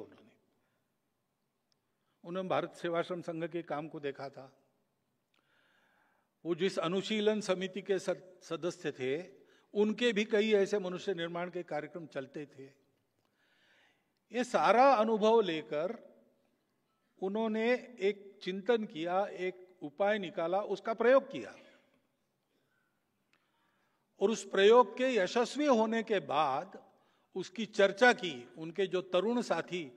उन्होंने भारत सेवाश्रम संघ के काम को देखा था। वो जिस अनुशीलन समिति के सदस्य थे उनके भी कई ऐसे मनुष्य निर्माण के कार्यक्रम चलते थे। ये सारा अनुभव लेकर उन्होंने एक चिंतन किया, एक उपाय निकाला, उसका प्रयोग किया। और उस प्रयोग के यशस्वी होने के बाद उसकी चर्चा की। उनके जो तरुण साथी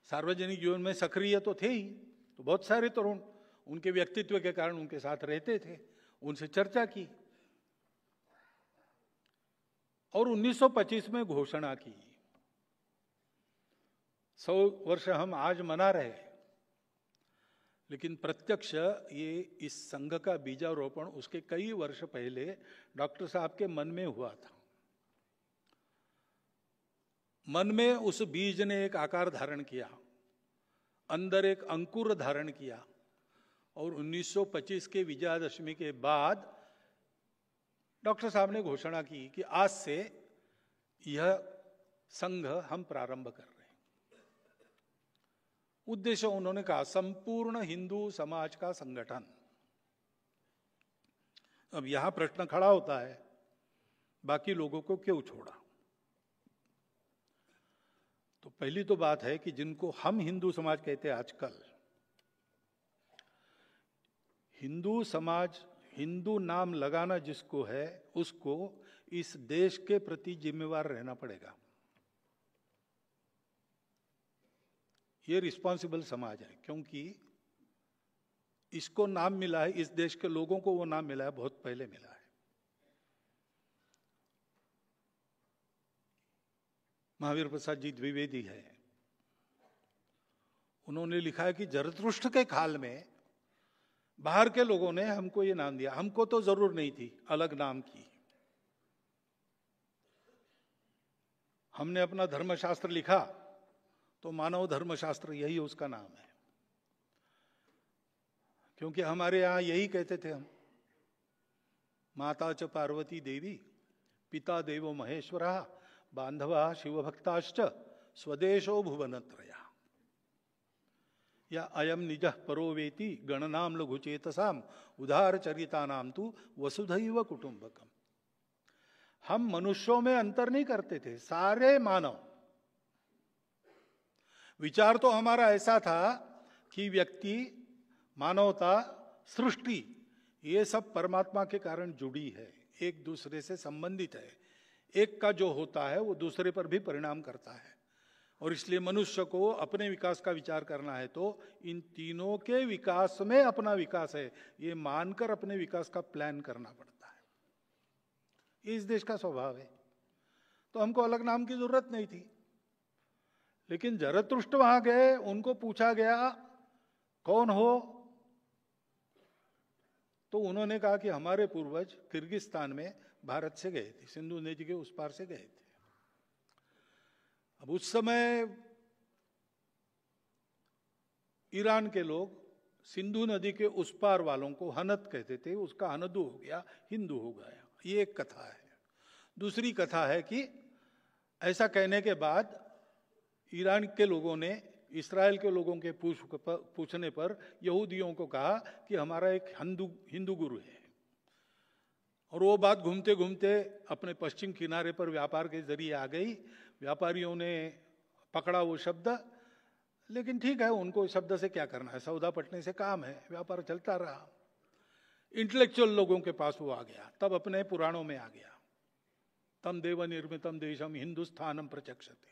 सार्वजनिक जीवन में सक्रिय तो थे ही, तो बहुत सारे तरुण उनके व्यक्तित्व के कारण उनके साथ रहते थे, उनसे चर्चा की और 1925 में घोषणा की। 100 वर्ष हम आज मना रहे, लेकिन प्रत्यक्ष ये इस संघ का बीजारोपण उसके कई वर्ष पहले डॉक्टर साहब के मन में हुआ था। मन में उस बीज ने एक आकार धारण किया, अंदर एक अंकुर धारण किया और 1925 के विजयादशमी के बाद डॉक्टर साहब ने घोषणा की कि आज से यह संघ हम प्रारंभ कर रहे हैं। उद्देश्य उन्होंने कहा संपूर्ण हिंदू समाज का संगठन। अब यहां प्रश्न खड़ा होता है, बाकी लोगों को क्यों छोड़ा? तो पहली तो बात है कि जिनको हम हिंदू समाज कहते हैं आजकल, हिंदू समाज, हिंदू नाम लगाना जिसको है उसको इस देश के प्रति जिम्मेवार रहना पड़ेगा। ये रिस्पॉन्सिबल समाज है, क्योंकि इसको नाम मिला है, इस देश के लोगों को वो नाम मिला है, बहुत पहले मिला है। महावीर प्रसाद जी द्विवेदी है, उन्होंने लिखा है कि जरतुष्ट्र के काल में बाहर के लोगों ने हमको ये नाम दिया, हमको तो जरूर नहीं थी अलग नाम की। हमने अपना धर्मशास्त्र लिखा तो मानव धर्मशास्त्र यही उसका नाम है, क्योंकि हमारे यहां यही कहते थे हम, माता च पार्वती देवी, पिता देवो महेश्वरा, बांधवा शिवभक्ताश्च, स्वदेशो भुवनत्रया, या अयम निजः परो वेति गणनाम लघुचेतसाम उदार चरिता नाम तु वसुधैव कुटुंबकम। हम मनुष्यों में अंतर नहीं करते थे, सारे मानव। विचार तो हमारा ऐसा था कि व्यक्ति, मानवता, सृष्टि, ये सब परमात्मा के कारण जुड़ी है, एक दूसरे से संबंधित है। एक का जो होता है वो दूसरे पर भी परिणाम करता है, और इसलिए मनुष्य को अपने विकास का विचार करना है तो इन तीनों के विकास में अपना विकास है, ये मानकर अपने विकास का प्लान करना पड़ता है। ये इस देश का स्वभाव है, तो हमको अलग नाम की जरूरत नहीं थी। लेकिन जरतुष्ट्र वहां गए, उनको पूछा गया कौन हो, तो उन्होंने कहा कि हमारे पूर्वज किर्गिस्तान में भारत से गए थे, सिंधु नदी के उस पार से गए थे। अब उस समय ईरान के लोग सिंधु नदी के उस पार वालों को हनत कहते थे, उसका हनदू हो गया, हिंदू हो गया। ये एक कथा है। दूसरी कथा है कि ऐसा कहने के बाद ईरान के लोगों ने इस्राएल के लोगों के पूछने पर यहूदियों को कहा कि हमारा एक हिंदू गुरु है, और वो बात घूमते घूमते अपने पश्चिम किनारे पर व्यापार के जरिए आ गई। व्यापारियों ने पकड़ा वो शब्द, लेकिन ठीक है, उनको शब्द से क्या करना है, सौदा पटने से काम है, व्यापार चलता रहा। इंटेलेक्चुअल लोगों के पास वो आ गया, तब अपने पुराणों में आ गया, तम देव निर्मितम देशम हिंदुस्थानम प्रचक्षते।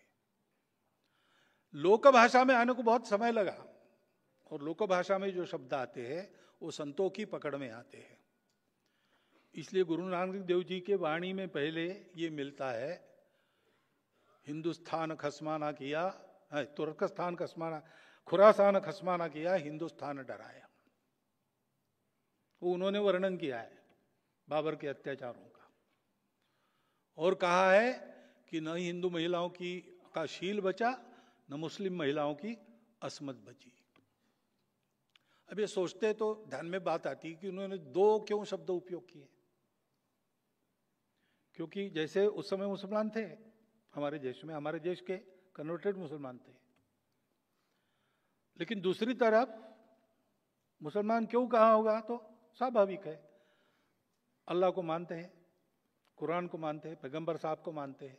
लोक भाषा में आने को बहुत समय लगा, और लोक भाषा में जो शब्द आते हैं वो संतों की पकड़ में आते हैं। इसलिए गुरु नानक देव जी के वाणी में पहले ये मिलता है, हिंदुस्तान खसमाना किया, तुर्कस्तान खसमाना, खुरासान खसमाना किया, हिंदुस्तान डराया। वो उन्होंने वर्णन किया है बाबर के अत्याचारों का, और कहा है कि न हिंदू महिलाओं का शील बचा, न मुस्लिम महिलाओं की असमत बची। अब ये सोचते तो ध्यान में बात आती कि उन्होंने दो क्यों शब्द उपयोग किए, क्योंकि जैसे उस समय मुसलमान थे हमारे देश में, हमारे देश के कन्वर्टेड मुसलमान थे, लेकिन दूसरी तरफ मुसलमान क्यों कहा होगा, तो स्वाभाविक है, अल्लाह को मानते हैं, कुरान को मानते हैं, पैगंबर साहब को मानते हैं,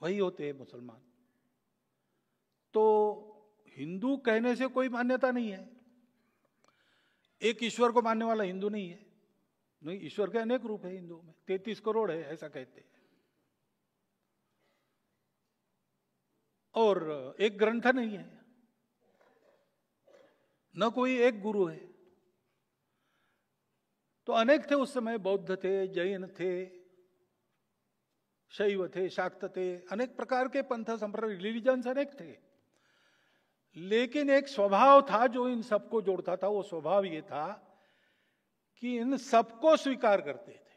वही होते हैं मुसलमान। तो हिंदू कहने से कोई मान्यता नहीं है, एक ईश्वर को मानने वाला हिंदू नहीं है। नहीं, ईश्वर के अनेक रूप है हिंदू में, 33 करोड़ है ऐसा कहते हैं, और एक ग्रंथ नहीं है, न कोई एक गुरु है। तो अनेक थे उस समय, बौद्ध थे, जैन थे, शैव थे, शाक्त थे, अनेक प्रकार के पंथ संप्रदाय, रिलीजन्स अनेक थे, लेकिन एक स्वभाव था जो इन सबको जोड़ता था। वो स्वभाव ये था कि इन सबको स्वीकार करते थे।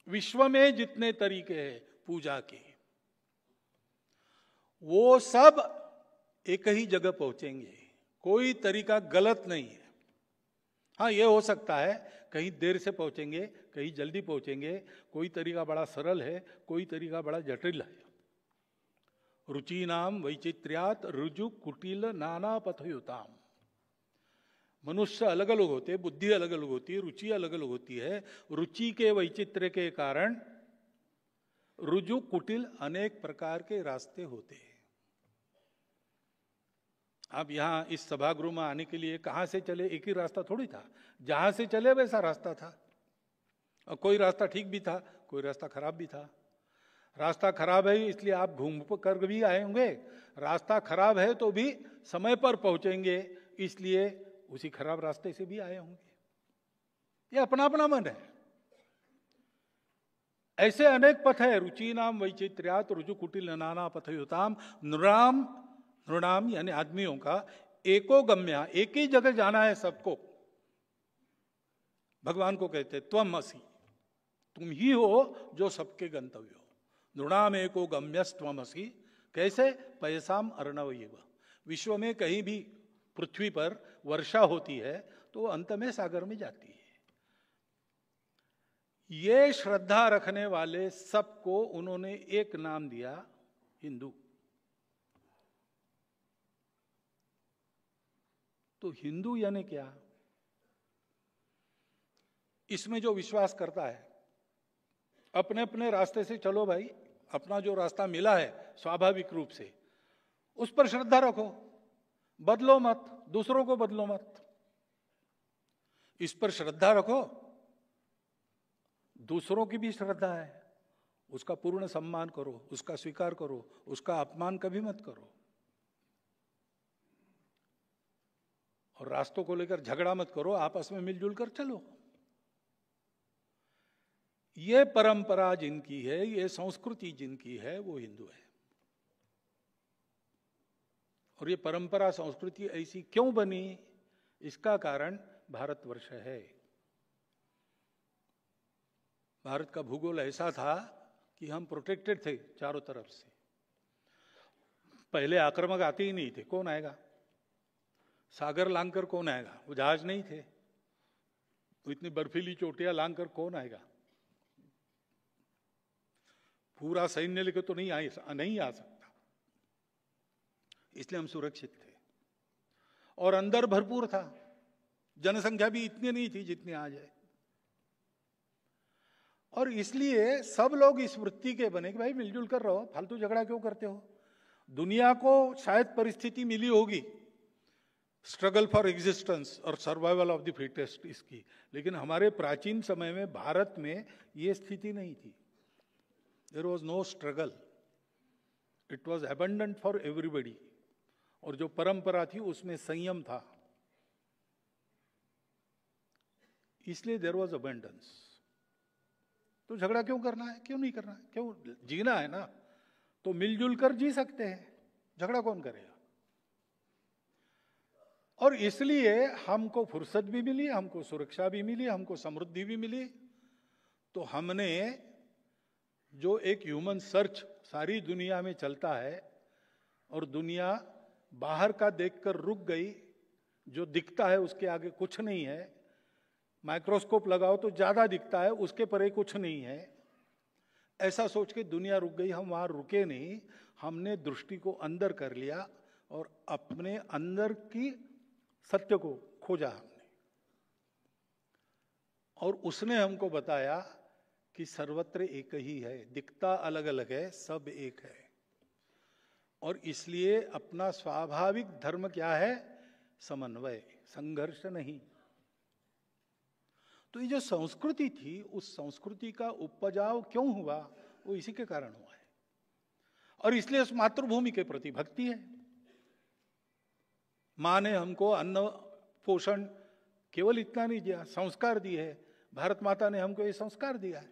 विश्व में जितने तरीके हैं पूजा के, वो सब एक ही जगह पहुंचेंगे, कोई तरीका गलत नहीं है। हाँ, ये हो सकता है कहीं देर से पहुंचेंगे, कहीं जल्दी पहुंचेंगे, कोई तरीका बड़ा सरल है, कोई तरीका बड़ा जटिल है। रुचि नाम वैचित्र्यात रुजु कुटिल नाना पथयुताम। मनुष्य अलग अलग होते, बुद्धि अलग अलग होती है, रुचि अलग अलग होती है। रुचि के वैचित्र्य के कारण रुजु कुटिल अनेक प्रकार के रास्ते होते हैं। अब यहां इस सभागृह में आने के लिए कहां से चले, एक ही रास्ता थोड़ी था, जहां से चले वैसा रास्ता था। और कोई रास्ता ठीक भी था, कोई रास्ता खराब भी था। रास्ता खराब है इसलिए आप घूम कर भी आए होंगे, रास्ता खराब है तो भी समय पर पहुंचेंगे इसलिए उसी खराब रास्ते से भी आए होंगे। ये अपना अपना मन है। ऐसे अनेक पथ है। रुचि नाम वैचित्र्यात रुजु कुटिल नाना पथयुताम। नृणाम यानी आदमियों का एको गम्या, एक ही जगह जाना है सबको। भगवान को कहते त्वम असि, तुम ही हो जो सबके गंतव्य हो। नृणाम एको गम्यस्त्वम असि। कैसे? पयसाम अर्णवयेव। विश्व में कहीं भी पृथ्वी पर वर्षा होती है तो अंत में सागर में जाती है। ये श्रद्धा रखने वाले सबको उन्होंने एक नाम दिया, हिंदू। तो हिंदू यानी क्या? इसमें जो विश्वास करता है, अपने अपने रास्ते से चलो भाई, अपना जो रास्ता मिला है स्वाभाविक रूप से उस पर श्रद्धा रखो, बदलो मत, दूसरों को बदलो मत। इस पर श्रद्धा रखो, दूसरों की भी श्रद्धा है, उसका पूर्ण सम्मान करो, उसका स्वीकार करो, उसका अपमान कभी मत करो। और रास्तों को लेकर झगड़ा मत करो, आपस में मिलजुल कर चलो। ये परंपरा जिनकी है, ये संस्कृति जिनकी है, वो हिंदू है। और ये परंपरा संस्कृति ऐसी क्यों बनी? इसका कारण भारतवर्ष है। भारत का भूगोल ऐसा था कि हम प्रोटेक्टेड थे चारों तरफ से। पहले आक्रामक आते ही नहीं थे, कौन आएगा? सागर लांघकर कौन आएगा? वो जहाज नहीं थे, तो इतनी बर्फीली चोटियां लांघकर कौन आएगा? पूरा सैन्य लेकर तो नहीं आ सकता। इसलिए हम सुरक्षित थे। और अंदर भरपूर था, जनसंख्या भी इतनी नहीं थी जितनी आज है। और इसलिए सब लोग इस वृत्ति के बने कि भाई मिलजुल कर रहो, फालतू झगड़ा क्यों करते हो। दुनिया को शायद परिस्थिति मिली होगी स्ट्रगल फॉर एग्जिस्टेंस और सर्वाइवल ऑफ द फिटेस्ट इसकी, लेकिन हमारे प्राचीन समय में भारत में ये स्थिति नहीं थी। There was no struggle, it was abundant for everybody. और जो परंपरा थी उसमें संयम था, इसलिए देयर वॉज अबंडेंस। तो झगड़ा क्यों करना है, क्यों नहीं करना है, क्यों जीना है ना, तो मिलजुल कर जी सकते हैं, झगड़ा कौन करेगा। और इसलिए हमको फुर्सत भी मिली, हमको सुरक्षा भी मिली, हमको समृद्धि भी मिली। तो हमने जो एक ह्यूमन सर्च सारी दुनिया में चलता है और दुनिया बाहर का देखकर रुक गई, जो दिखता है उसके आगे कुछ नहीं है, माइक्रोस्कोप लगाओ तो ज्यादा दिखता है, उसके परे कुछ नहीं है, ऐसा सोच के दुनिया रुक गई। हम वहां रुके नहीं, हमने दृष्टि को अंदर कर लिया और अपने अंदर की सत्य को खोजा हमने। और उसने हमको बताया कि सर्वत्र एक ही है, दिखता अलग अलग है, सब एक है। और इसलिए अपना स्वाभाविक धर्म क्या है? समन्वय, संघर्ष नहीं। तो ये जो संस्कृति थी, उस संस्कृति का उपजाव क्यों हुआ? वो इसी के कारण हुआ है। और इसलिए उस मातृभूमि के प्रति भक्ति है। मां ने हमको अन्न पोषण केवल इतना नहीं दिया, संस्कार दिए है। भारत माता ने हमको ये संस्कार दिया है,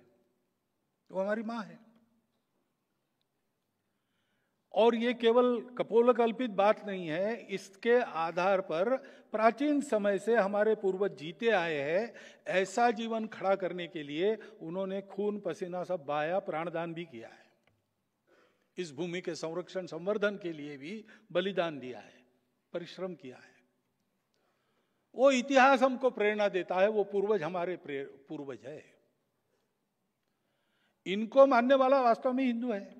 वो हमारी मां है। और ये केवल कपोलकल्पित बात नहीं है, इसके आधार पर प्राचीन समय से हमारे पूर्वज जीते आए हैं। ऐसा जीवन खड़ा करने के लिए उन्होंने खून पसीना सब बहाया, प्राणदान भी किया है। इस भूमि के संरक्षण संवर्धन के लिए भी बलिदान दिया है, परिश्रम किया है। वो इतिहास हमको प्रेरणा देता है, वो पूर्वज हमारे पूर्वज है। इनको मानने वाला वास्तव में हिंदू है।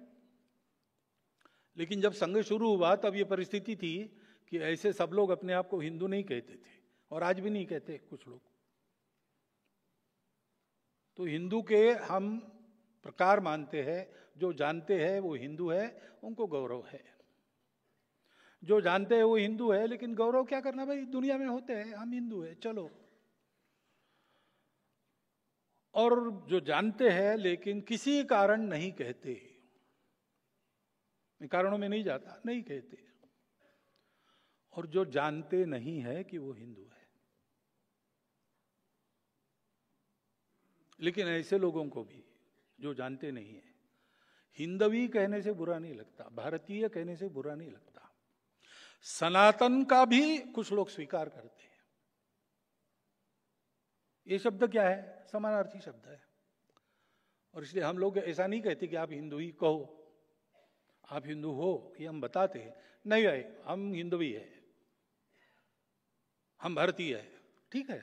लेकिन जब संघ शुरू हुआ तब ये परिस्थिति थी कि ऐसे सब लोग अपने आप को हिंदू नहीं कहते थे, और आज भी नहीं कहते कुछ लोग। तो हिंदू के हम प्रकार मानते हैं, जो जानते हैं वो हिंदू है, उनको गौरव है। जो जानते हैं वो हिंदू है, लेकिन गौरव क्या करना भाई, दुनिया में होते हैं, हम हिंदू है, चलो। और जो जानते हैं लेकिन किसी कारण नहीं कहते, कारणों में नहीं जाता, नहीं कहते। और जो जानते नहीं है कि वो हिंदू है, लेकिन ऐसे लोगों को भी जो जानते नहीं है, हिंदवी कहने से बुरा नहीं लगता, भारतीय कहने से बुरा नहीं लगता, सनातन का भी कुछ लोग स्वीकार करते हैं। ये शब्द क्या है? समानार्थी शब्द है। और इसलिए हम लोग ऐसा नहीं कहते कि आप हिंदू ही कहो, आप हिंदू हो, ये हम बताते हैं। नहीं भाई, हम हिंदू ही है, हम भारतीय है, ठीक है।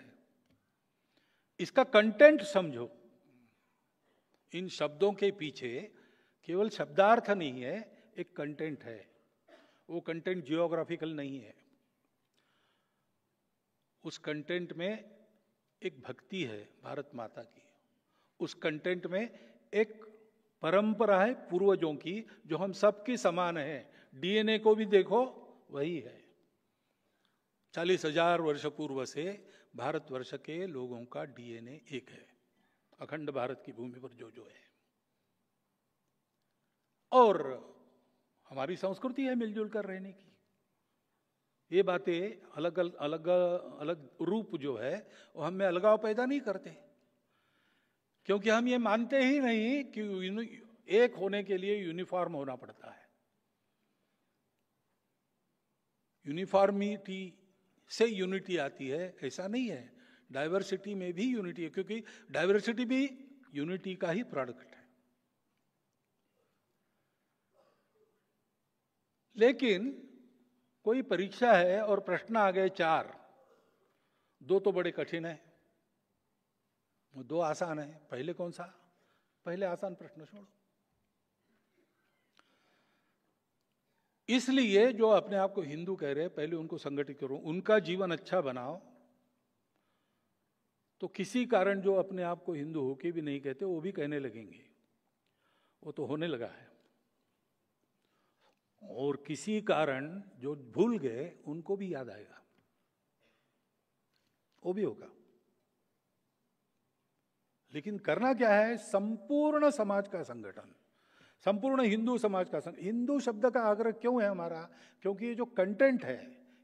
इसका कंटेंट समझो। इन शब्दों के पीछे केवल शब्दार्थ नहीं है, एक कंटेंट है। वो कंटेंट जियोग्राफिकल नहीं है, उस कंटेंट में एक भक्ति है भारत माता की, उस कंटेंट में एक परंपरा है पूर्वजों की, जो हम सबकी समान है। डीएनए को भी देखो, वही है। 40,000 वर्ष पूर्व से भारतवर्ष के लोगों का डीएनए एक है, अखंड भारत की भूमि पर जो जो है। और हमारी संस्कृति है मिलजुल कर रहने की। ये बातें अलग अलग अलग रूप जो है वो हम में अलगाव पैदा नहीं करते, क्योंकि हम ये मानते ही नहीं कि एक होने के लिए यूनिफॉर्म होना पड़ता है। यूनिफॉर्मिटी से यूनिटी आती है, ऐसा नहीं है। डाइवर्सिटी में भी यूनिटी है, क्योंकि डाइवर्सिटी भी यूनिटी का ही प्रोडक्ट है। लेकिन कोई परीक्षा है और प्रश्न आ गए 4, 2 तो बड़े कठिन है, 2 आसान है, पहले कौन सा? पहले आसान प्रश्न छोड़ो। इसलिए जो अपने आप को हिंदू कह रहे हैं, पहले उनको संगठित करो, उनका जीवन अच्छा बनाओ, तो किसी कारण जो अपने आप को हिंदू होके भी नहीं कहते वो भी कहने लगेंगे। वो तो होने लगा है। और किसी कारण जो भूल गए उनको भी याद आएगा, वो भी होगा। लेकिन करना क्या है? संपूर्ण समाज का संगठन, संपूर्ण हिंदू समाज का संगठन। हिंदू शब्द का आग्रह क्यों है हमारा? क्योंकि ये जो कंटेंट है,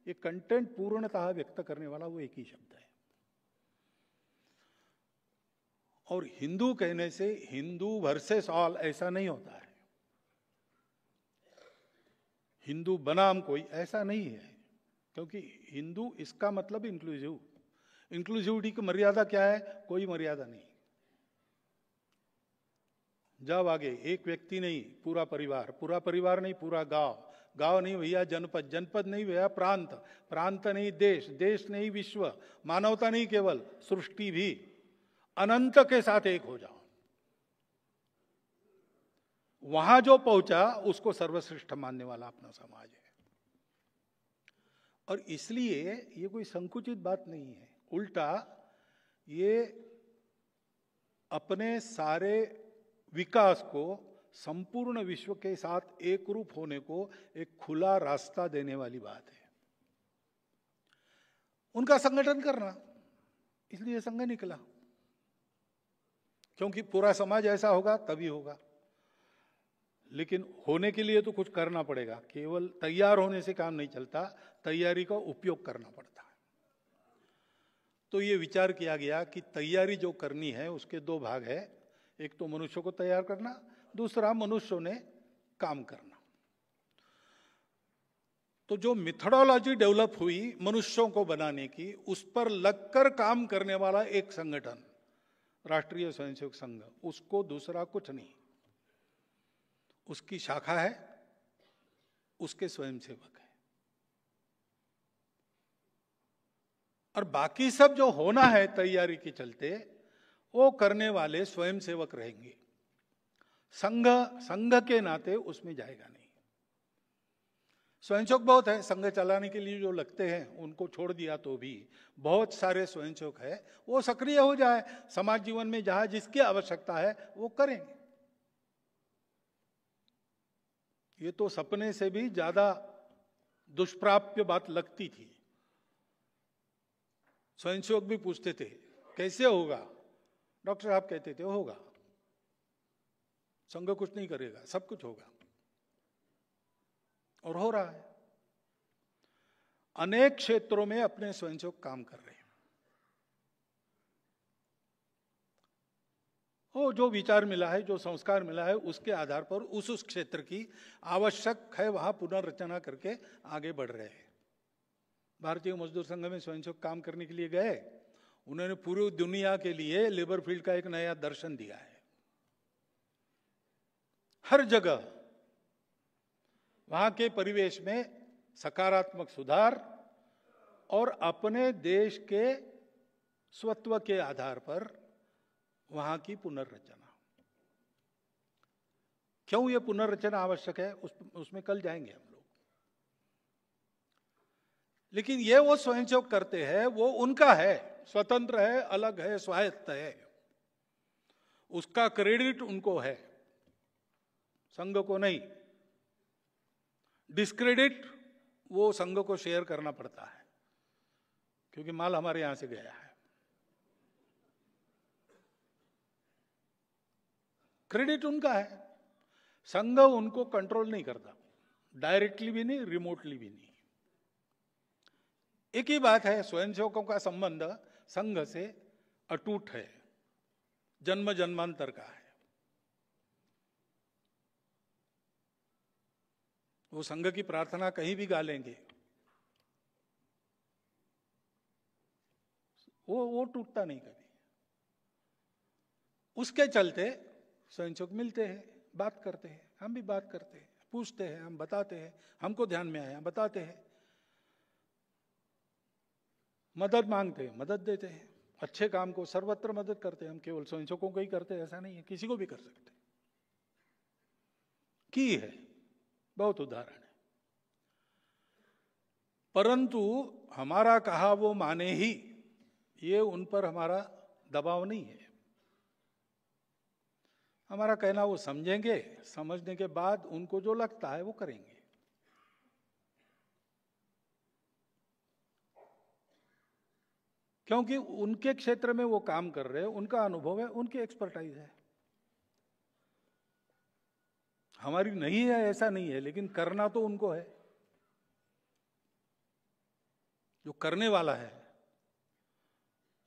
ये कंटेंट पूर्णतः व्यक्त करने वाला वो एक ही शब्द है। और हिंदू कहने से हिंदू वर्सेस ऑल ऐसा नहीं होता है, हिंदू बनाम कोई ऐसा नहीं है। क्योंकि हिंदू इसका मतलब इंक्लूसिव, इंक्लूसिविटी की मर्यादा क्या है? कोई मर्यादा नहीं। जब आगे एक व्यक्ति नहीं, पूरा परिवार, पूरा परिवार नहीं, पूरा गांव, गांव नहीं भैया जनपद, जनपद नहीं भैया प्रांत, प्रांत नहीं देश, देश नहीं विश्व, मानवता नहीं केवल सृष्टि भी, अनंत के साथ एक हो जाओ। वहां जो पहुंचा उसको सर्वश्रेष्ठ मानने वाला अपना समाज है। और इसलिए ये कोई संकुचित बात नहीं है, उल्टा ये अपने सारे विकास को संपूर्ण विश्व के साथ एक रूप होने को एक खुला रास्ता देने वाली बात है। उनका संगठन करना, इसलिए संघ निकला, क्योंकि पूरा समाज ऐसा होगा तभी होगा। लेकिन होने के लिए तो कुछ करना पड़ेगा, केवल तैयार होने से काम नहीं चलता, तैयारी का उपयोग करना पड़ता है। तो ये विचार किया गया कि तैयारी जो करनी है उसके 2 भाग है, एक तो मनुष्यों को तैयार करना, दूसरा मनुष्यों ने काम करना। तो जो मेथोडोलॉजी डेवलप हुई मनुष्यों को बनाने की, उस पर लगकर काम करने वाला एक संगठन राष्ट्रीय स्वयंसेवक संघ, उसको दूसरा कुछ नहीं। उसकी शाखा है, उसके स्वयंसेवक है, और बाकी सब जो होना है तैयारी के चलते वो करने वाले स्वयंसेवक रहेंगे। संघ संघ के नाते उसमें जाएगा नहीं। स्वयंसेवक बहुत है, संघ चलाने के लिए जो लगते हैं उनको छोड़ दिया तो भी बहुत सारे स्वयंसेवक है, वो सक्रिय हो जाए, समाज जीवन में जहां जिसकी आवश्यकता है वो करेंगे। ये तो सपने से भी ज्यादा दुष्प्राप्य बात लगती थी। स्वयंसेवक भी पूछते थे कैसे होगा, डॉक्टर साहब कहते थे होगा, संघ कुछ नहीं करेगा, सब कुछ होगा, और हो रहा है। अनेक क्षेत्रों में अपने स्वयंसेवक काम कर रहे हैं। वो जो विचार मिला है, जो संस्कार मिला है, उसके आधार पर उस क्षेत्र की आवश्यक है वहां पुनर्रचना करके आगे बढ़ रहे हैं। भारतीय मजदूर संघ में स्वयंसेवक काम करने के लिए गए, उन्होंने पूरी दुनिया के लिए लेबर फील्ड का एक नया दर्शन दिया है। हर जगह वहां के परिवेश में सकारात्मक सुधार और अपने देश के स्वत्व के आधार पर वहां की पुनर्रचना। क्यों ये पुनर्रचना आवश्यक है उसमें कल जाएंगे हम लोग। लेकिन ये वो स्वयंसेवक करते हैं, वो उनका है, स्वतंत्र है, अलग है, स्वायत्त है, उसका क्रेडिट उनको है, संघ को नहीं। डिस्क्रेडिट वो संघ को शेयर करना पड़ता है, क्योंकि माल हमारे यहां से गया है। क्रेडिट उनका है, संघ उनको कंट्रोल नहीं करता, डायरेक्टली भी नहीं, रिमोटली भी नहीं। एक ही बात है, स्वयंसेवकों का संबंध संघ से अटूट है, जन्म जन्मांतर का है। वो संघ की प्रार्थना कहीं भी गा लेंगे, वो टूटता नहीं कभी। उसके चलते स्वयंसेवक मिलते हैं, बात करते हैं, हम भी बात करते हैं, पूछते हैं, हम बताते हैं, हमको ध्यान में आया बताते हैं, मदद मांगते हैं, मदद देते हैं, अच्छे काम को सर्वत्र मदद करते हैं। हम केवल स्वयंसेवकों को ही करते हैं ऐसा नहीं है, किसी को भी कर सकते की है, बहुत उदाहरण है। परंतु हमारा कहा वो माने ही, ये उन पर हमारा दबाव नहीं है। हमारा कहना वो समझेंगे, समझने के बाद उनको जो लगता है वो करेंगे। क्योंकि उनके क्षेत्र में वो काम कर रहे हैं, उनका अनुभव है, उनकी एक्सपर्टाइज है, हमारी नहीं है ऐसा नहीं है, लेकिन करना तो उनको है। जो करने वाला है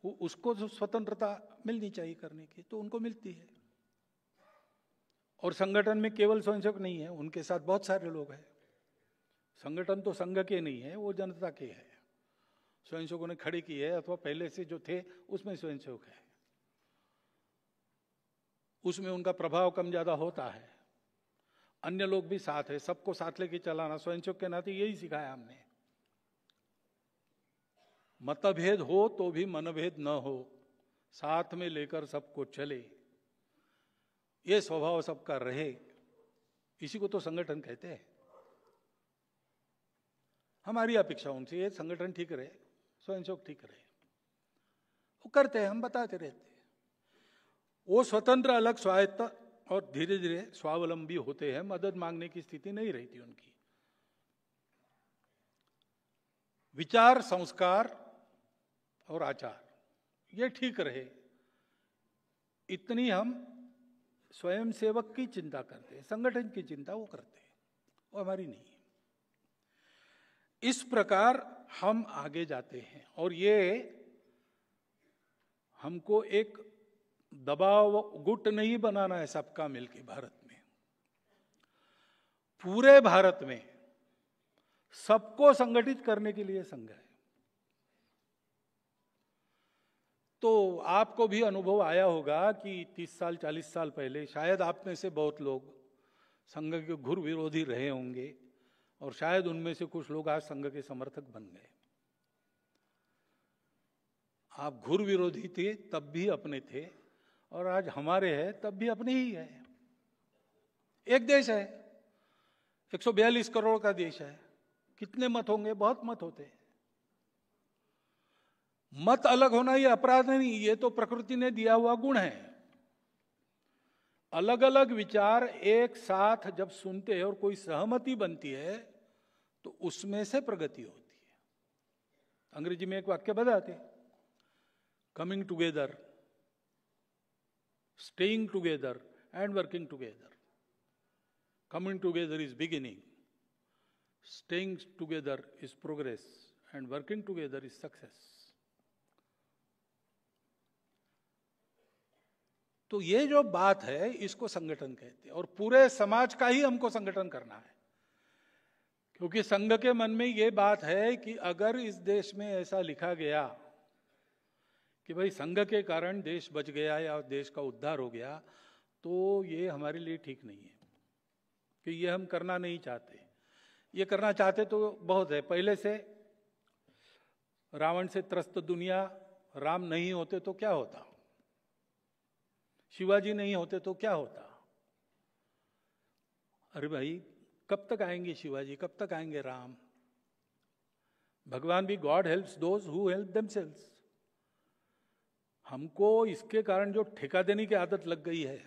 वो उसको जो स्वतंत्रता मिलनी चाहिए करने की, तो उनको मिलती है। और संगठन में केवल स्वयंसेवक नहीं है, उनके साथ बहुत सारे लोग हैं। संगठन तो संघ के नहीं है, वो जनता के है। स्वयंसेवकों ने खड़ी की है, अथवा पहले से जो थे उसमें स्वयंसेवक है, उसमें उनका प्रभाव कम ज्यादा होता है। अन्य लोग भी साथ है, सबको साथ लेके चलाना स्वयंसेवक के नाते यही सिखाया हमने। मतभेद हो तो भी मनभेद न हो, साथ में लेकर सबको चले, ये स्वभाव सबका रहे, इसी को तो संगठन कहते हैं। हमारी अपेक्षा उनसे ये संगठन ठीक रहे, स्वयंसेवक ठीक रहे, वो करते हैं, हम बताते रहते हैं। वो स्वतंत्र, अलग, स्वायत्त और धीरे धीरे स्वावलंबी होते हैं, मदद मांगने की स्थिति नहीं रहती उनकी। विचार, संस्कार और आचार ये ठीक रहे, इतनी हम स्वयंसेवक की चिंता करते हैं, संगठन की चिंता वो करते हैं, वो हमारी नहीं है। इस प्रकार हम आगे जाते हैं, और ये हमको एक दबाव गुट नहीं बनाना है सबका मिलके। भारत में, पूरे भारत में सबको संगठित करने के लिए संघ है। तो आपको भी अनुभव आया होगा कि 30 साल 40 साल पहले शायद आप में से बहुत लोग संघ के घोर विरोधी रहे होंगे, और शायद उनमें से कुछ लोग आज संघ के समर्थक बन गए। आप घोर विरोधी थे तब भी अपने थे, और आज हमारे हैं तब भी अपने ही है। एक देश है, 142 करोड़ का देश है, कितने मत होंगे? बहुत मत होते हैं। मत अलग होना ये अपराध नहीं, ये तो प्रकृति ने दिया हुआ गुण है। अलग अलग विचार एक साथ जब सुनते हैं और कोई सहमति बनती है तो उसमें से प्रगति होती है। अंग्रेजी में एक वाक्य बताते, coming together, staying together and working together. Coming together is beginning, staying together is progress, and working together is success. तो ये जो बात है इसको संगठन कहते हैं, और पूरे समाज का ही हमको संगठन करना है। क्योंकि संघ के मन में ये बात है कि अगर इस देश में ऐसा लिखा गया कि भाई संघ के कारण देश बच गया या देश का उद्धार हो गया, तो ये हमारे लिए ठीक नहीं है, कि ये हम करना नहीं चाहते। ये करना चाहते तो बहुत है, पहले से रावण से त्रस्त दुनिया, राम नहीं होते तो क्या होता, शिवाजी नहीं होते तो क्या होता। अरे भाई, कब तक आएंगे शिवाजी, कब तक आएंगे राम? भगवान भी God helps those who help themselves. हमको इसके कारण जो ठेका देने की आदत लग गई है,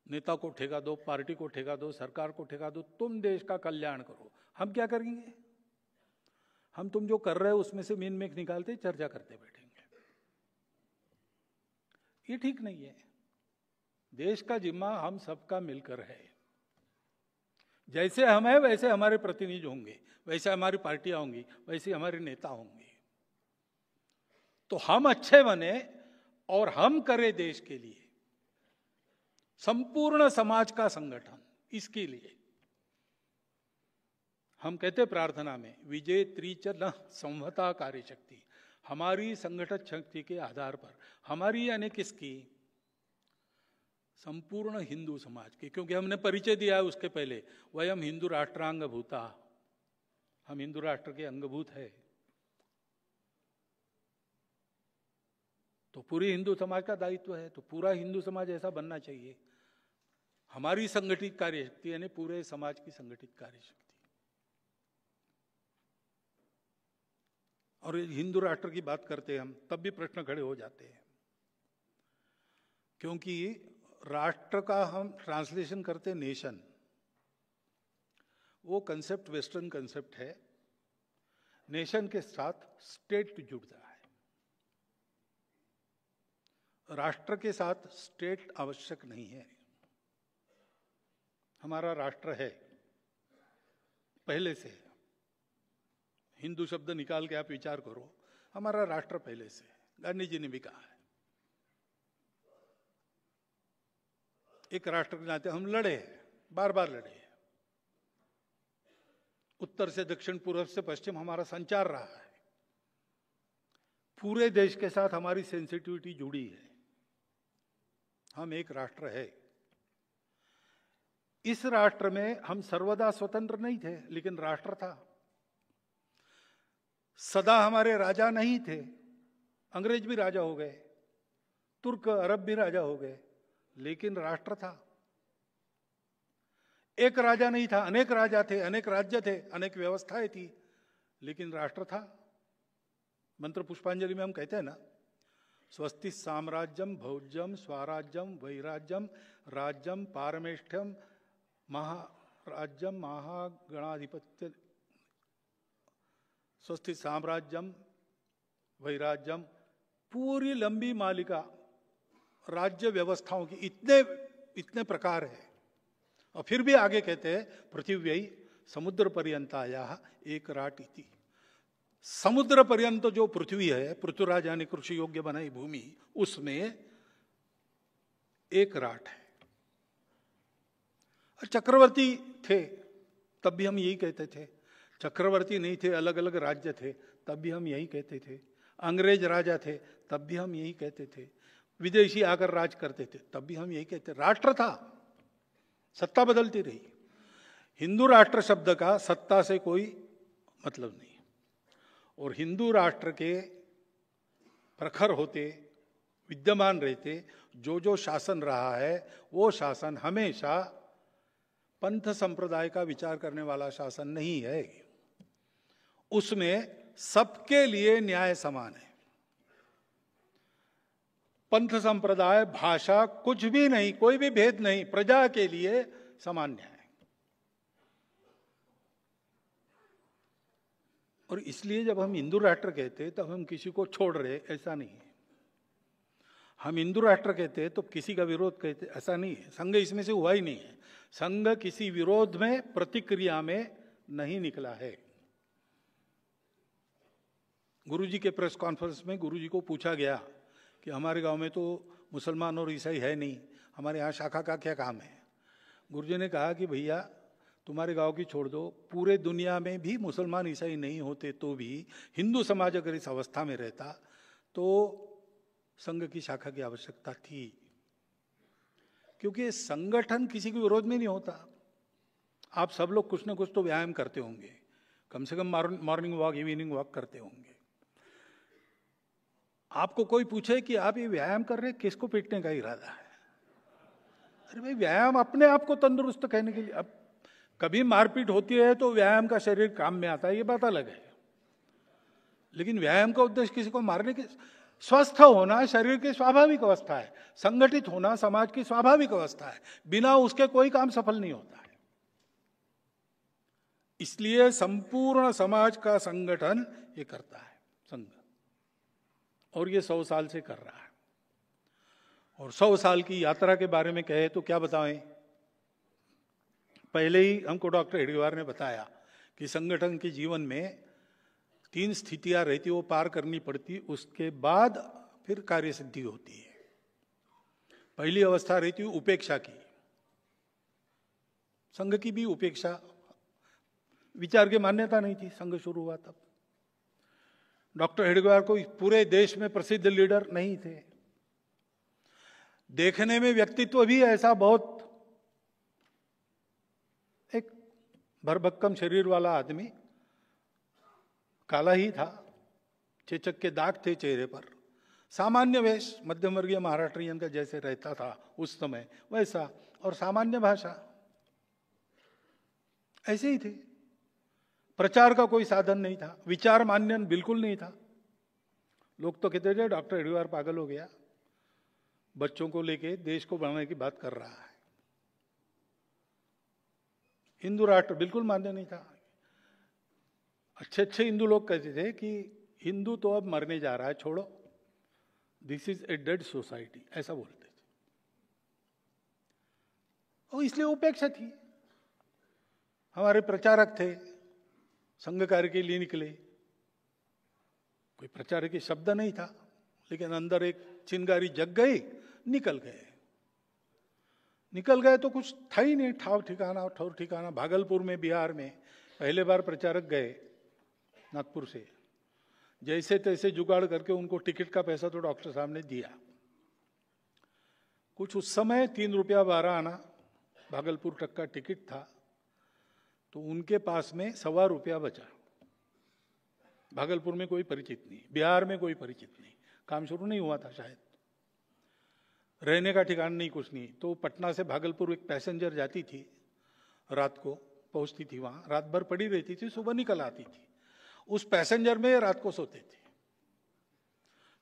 नेता को ठेका दो, पार्टी को ठेका दो, सरकार को ठेका दो, तुम देश का कल्याण करो। हम क्या करेंगे? हम तुम जो कर रहे हो उसमें से मीन मेख निकालते चर्चा करते बैठेंगे। ये ठीक नहीं है। देश का जिम्मा हम सबका मिलकर है। जैसे हम हैं वैसे हमारे प्रतिनिधि होंगे, वैसे हमारी पार्टियां होंगी, वैसे हमारे नेता होंगे। तो हम अच्छे बने और हम करें देश के लिए, संपूर्ण समाज का संगठन। इसके लिए हम कहते प्रार्थना में, विजय त्रिच न संहता कार्य शक्ति। हमारी संगठन शक्ति के आधार पर, हमारी यानी किसकी? संपूर्ण हिंदू समाज की। क्योंकि हमने परिचय दिया है उसके पहले, वयम हिंदू राष्ट्रांग भूता, हम हिंदू राष्ट्र के अंगभूत है। तो पूरी हिंदू समाज का दायित्व है, तो पूरा हिंदू समाज ऐसा बनना चाहिए। हमारी संगठित कार्यशक्ति यानी पूरे समाज की संगठित कार्यशक्ति। और हिंदू राष्ट्र की बात करते हैं हम, तब भी प्रश्न खड़े हो जाते हैं, क्योंकि राष्ट्र का हम ट्रांसलेशन करते नेशन, वो कंसेप्ट वेस्टर्न कंसेप्ट है। नेशन के साथ स्टेट जुड़ता है, राष्ट्र के साथ स्टेट आवश्यक नहीं है। हमारा राष्ट्र है पहले से, हिंदू शब्द निकाल के आप विचार करो, हमारा राष्ट्र पहले से, गांधी जी ने भी कहा है। एक राष्ट्र के नाते हम लड़े, बार बार लड़े, उत्तर से दक्षिण, पूर्व से पश्चिम हमारा संचार रहा है। पूरे देश के साथ हमारी सेंसिटिविटी जुड़ी है, हम एक राष्ट्र है। इस राष्ट्र में हम सर्वदा स्वतंत्र नहीं थे, लेकिन राष्ट्र था। सदा हमारे राजा नहीं थे, अंग्रेज भी राजा हो गए, तुर्क अरब भी राजा हो गए, लेकिन राष्ट्र था। एक राजा नहीं था, अनेक राजा थे, अनेक राज्य थे, अनेक व्यवस्थाएं थी, लेकिन राष्ट्र था। मंत्र पुष्पांजलि में हम कहते हैं ना, स्वस्ति साम्राज्यम भौज्यम स्वराज्यम वैराज्यम राज्यम पारमेष्ठ्यम महाराज्यम महागणाधिपत्य। स्वस्ति साम्राज्यम वैराज्यम, पूरी लंबी मालिका राज्य व्यवस्थाओं की, इतने प्रकार है। और फिर भी आगे कहते हैं पृथिव्यै समुद्र पर्यंताया एक राट इति। समुद्र पर्यंत जो पृथ्वी है, पृथ्वीराज यानी कृषि योग्य बनाई भूमि, उसमें एक राट है। चक्रवर्ती थे तब भी हम यही कहते थे, चक्रवर्ती नहीं थे, अलग अलग राज्य थे, तब भी हम यही कहते थे। अंग्रेज राजा थे तब भी हम यही कहते थे, विदेशी आकर राज करते थे तब भी हम यही कहते। राष्ट्र था, सत्ता बदलती रही। हिंदू राष्ट्र शब्द का सत्ता से कोई मतलब नहीं, और हिंदू राष्ट्र के प्रखर होते, विद्यमान रहते, जो जो शासन रहा है वो शासन हमेशा पंथ संप्रदाय का विचार करने वाला शासन नहीं है। उसमें सबके लिए न्याय समान है। पंथ संप्रदाय, भाषा, कुछ भी नहीं, कोई भी भेद नहीं, प्रजा के लिए समान न्याय। और इसलिए जब हम हिंदू राष्ट्र कहते हैं तब हम किसी को छोड़ रहे, ऐसा नहीं है। हम हिंदू राष्ट्र कहते हैं तो किसी का विरोध कहते, ऐसा नहीं है। संघ इसमें से हुआ ही नहीं है। संघ किसी विरोध में, प्रतिक्रिया में नहीं निकला है। गुरुजी के प्रेस कॉन्फ्रेंस में गुरुजी को पूछा गया कि हमारे गांव में तो मुसलमान और ईसाई है नहीं, हमारे यहाँ शाखा का क्या काम है। गुरुजी ने कहा कि भैया तुम्हारे गांव की छोड़ दो, पूरे दुनिया में भी मुसलमान ईसाई नहीं होते तो भी हिंदू समाज अगर इस अवस्था में रहता तो संघ की शाखा की आवश्यकता थी, क्योंकि संगठन किसी के विरोध में नहीं होता। आप सब लोग कुछ ना कुछ तो व्यायाम करते होंगे, कम से कम मॉर्निंग वॉक, इवनिंग वॉक करते होंगे। आपको कोई पूछे कि आप ये व्यायाम कर रहे हैं, किसको पीटने का इरादा है? अरे भाई, व्यायाम अपने आप को तंदुरुस्त कहने के लिए। अब कभी मारपीट होती है तो व्यायाम का शरीर काम में आता है, ये बात अलग है, लेकिन व्यायाम का उद्देश्य किसी को मारने के। स्वस्थ होना शरीर की स्वाभाविक अवस्था है, संगठित होना समाज की स्वाभाविक अवस्था है, बिना उसके कोई काम सफल नहीं होता है। इसलिए संपूर्ण समाज का संगठन ये करता है संघ, और ये 100 साल से कर रहा है। और 100 साल की यात्रा के बारे में कहे तो क्या बताएं। पहले ही हमको डॉक्टर हेडगेवार ने बताया कि संगठन के जीवन में 3 स्थितियां रहती, वो पार करनी पड़ती, उसके बाद फिर कार्य सिद्धि होती है। पहली अवस्था रहती है उपेक्षा की। संघ की भी उपेक्षा, विचार की मान्यता नहीं थी संघ शुरू हुआ तब। डॉक्टर हेडगेवार को पूरे देश में प्रसिद्ध लीडर नहीं थे, देखने में व्यक्तित्व भी ऐसा बहुत एक भरभक्कम शरीर वाला आदमी, काला ही था, चेचक के दाग थे चेहरे पर, सामान्य वेश मध्यम वर्गीय महाराष्ट्रियन का जैसे रहता था उस समय वैसा, और सामान्य भाषा, ऐसे ही थे। प्रचार का कोई साधन नहीं था, विचार मान्यन बिल्कुल नहीं था। लोग तो कहते थे डॉक्टर हेडगेवार पागल हो गया, बच्चों को लेके देश को बनाने की बात कर रहा है। हिंदू राष्ट्र बिल्कुल मान्य नहीं था। अच्छे अच्छे हिंदू लोग कहते थे कि हिंदू तो अब मरने जा रहा है, छोड़ो, this is a dead society, ऐसा बोलते थे। और इसलिए उपेक्षा थी। हमारे प्रचारक थे, संघ कार्य के लिए निकले, कोई प्रचारक के शब्द नहीं था, लेकिन अंदर एक चिंगारी जग गई, निकल गए तो कुछ था ही नहीं, ठाव ठिकाना। भागलपुर में, बिहार में पहले बार प्रचारक गए नागपुर से, जैसे तैसे जुगाड़ करके उनको टिकट का पैसा तो डॉक्टर साहब ने दिया। कुछ उस समय 3 रुपया 12 आना भागलपुर तक का टिकट था, तो उनके पास में 1.25 रुपया बचा। भागलपुर में कोई परिचित नहीं, बिहार में कोई परिचित नहीं, काम शुरू नहीं हुआ था शायद, रहने का ठिकाना नहीं, कुछ नहीं। तो पटना से भागलपुर एक पैसेंजर जाती थी, रात को पहुंचती थी वहां, रात भर पड़ी रहती थी, सुबह निकल आती थी। उस पैसेंजर में रात को सोते थे।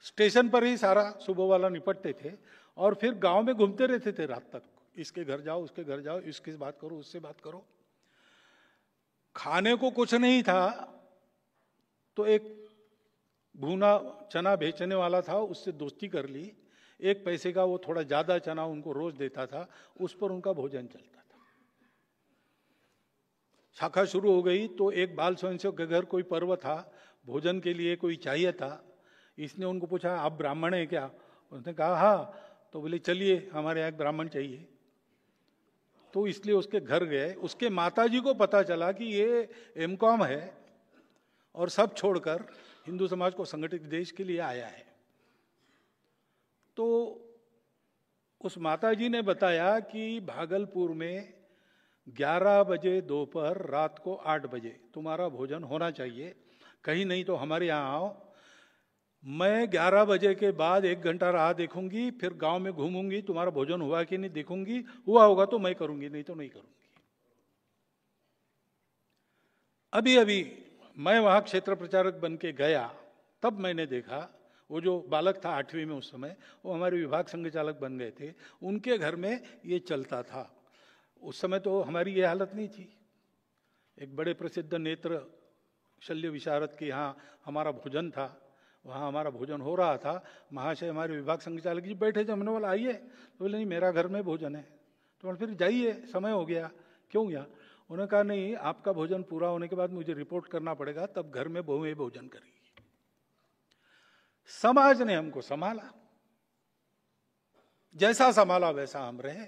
स्टेशन पर ही सारा सुबह वाला निपटते थे और फिर गांव में घूमते रहते थे रात तक। इसके घर जाओ, उसके घर जाओ, इसकी बात करो, उससे बात करो। खाने को कुछ नहीं था तो एक भुना चना बेचने वाला था, उससे दोस्ती कर ली। 1 पैसे का वो थोड़ा ज्यादा चना उनको रोज देता था, उस पर उनका भोजन चलता था। शाखा शुरू हो गई तो एक बाल स्वयंसेवक के घर कोई पर्व था, भोजन के लिए कोई चाहिए था। इसने उनको पूछा, आप ब्राह्मण हैं क्या? उसने कहा हाँ। तो बोले चलिए, हमारे यहाँ एक ब्राह्मण चाहिए। तो इसलिए उसके घर गए। उसके माताजी को पता चला कि ये एमकॉम है और सब छोड़कर हिंदू समाज को संगठित देश के लिए आया है। तो उस माताजी ने बताया कि भागलपुर में 11 बजे दोपहर, रात को 8 बजे तुम्हारा भोजन होना चाहिए, कहीं नहीं तो हमारे यहाँ आओ। मैं 11 बजे के बाद 1 घंटा राह देखूंगी, फिर गांव में घूमूंगी, तुम्हारा भोजन हुआ कि नहीं देखूंगी, हुआ होगा तो मैं करूंगी, नहीं तो नहीं करूंगी। अभी अभी मैं वहां क्षेत्र प्रचारक बन के गया, तब मैंने देखा वो जो बालक था 8वीं में उस समय, वो हमारे विभाग संघ चालक बन गए थे, उनके घर में ये चलता था। उस समय तो हमारी ये हालत नहीं थी। एक बड़े प्रसिद्ध नेत्र शल्य विशारद के यहाँ हमारा भोजन था, वहाँ हमारा भोजन हो रहा था। महाशय हमारे विभाग संघ चालक जी बैठे थे, हमने बोला आइए, तो बोले नहीं मेरा घर में भोजन है। तो फिर जाइए, समय हो गया। क्यों गया? उन्होंने कहा नहीं, आपका भोजन पूरा होने के बाद मुझे रिपोर्ट करना पड़ेगा, तब घर में बहुएं भोजन करेगी। समाज ने हमको संभाला, जैसा संभाला वैसा हम रहे।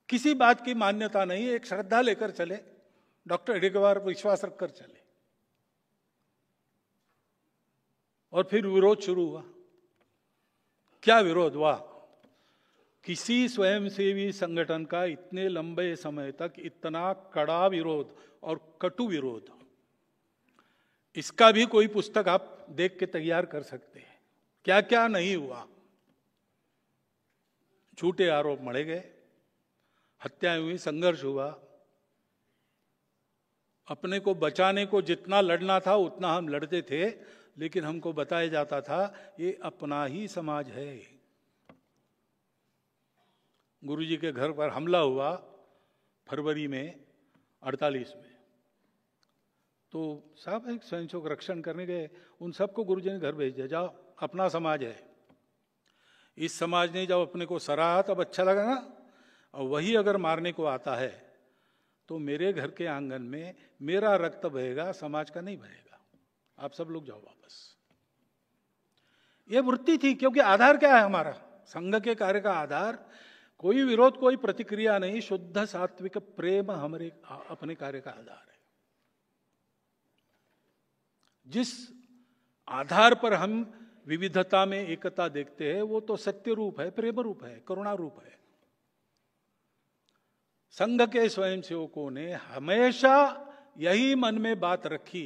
किसी बात की मान्यता नहीं, एक श्रद्धा लेकर चले, डॉक्टर हेडगेवार पर विश्वास रखकर चले। और फिर विरोध शुरू हुआ। क्या विरोध हुआ? किसी स्वयंसेवी संगठन का इतने लंबे समय तक इतना कड़ा विरोध और कटु विरोध, इसका भी कोई पुस्तक आप देख के तैयार कर सकते हैं। क्या क्या नहीं हुआ। झूठे आरोप मढ़े गए, हत्याएं हुई, संघर्ष हुआ। अपने को बचाने को जितना लड़ना था उतना हम लड़ते थे, लेकिन हमको बताया जाता था ये अपना ही समाज है। गुरुजी के घर पर हमला हुआ फरवरी में 48 में, तो साहब एक स्वयंसेवक रक्षण करने गए, उन सबको गुरुजी ने घर भेज दिया, जाओ अपना समाज है। इस समाज ने जब अपने को सराहा तब अच्छा लगा ना, और वही अगर मारने को आता है तो मेरे घर के आंगन में मेरा रक्त बहेगा, समाज का नहीं बहेगा। आप सब लोग जाओ वापस। ये वृत्ति थी, क्योंकि आधार क्या है हमारा? संघ के कार्य का आधार कोई विरोध, कोई प्रतिक्रिया नहीं, शुद्ध सात्विक प्रेम हमारे अपने कार्य का आधार है। जिस आधार पर हम विविधता में एकता देखते हैं वो तो सत्य रूप है, प्रेम रूप है, करुणा रूप है। संघ के स्वयंसेवकों ने हमेशा यही मन में बात रखी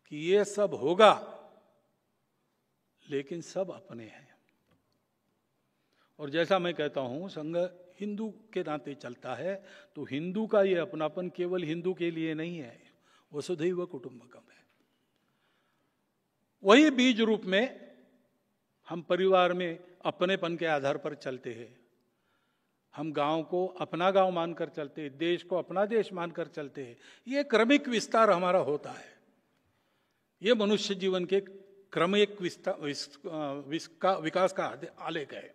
कि ये सब होगा, लेकिन सब अपने हैं। और जैसा मैं कहता हूं, संघ हिंदू के नाते चलता है, तो हिंदू का ये अपनापन केवल हिंदू के लिए नहीं है, वसुधैव कुटुंबकम है। वही बीज रूप में हम परिवार में अपनेपन के आधार पर चलते हैं। हम गांव को अपना गांव मानकर चलते हैं, देश को अपना देश मानकर चलते हैं। ये क्रमिक विस्तार हमारा होता है। ये मनुष्य जीवन के क्रमिक विकास का आलेख है।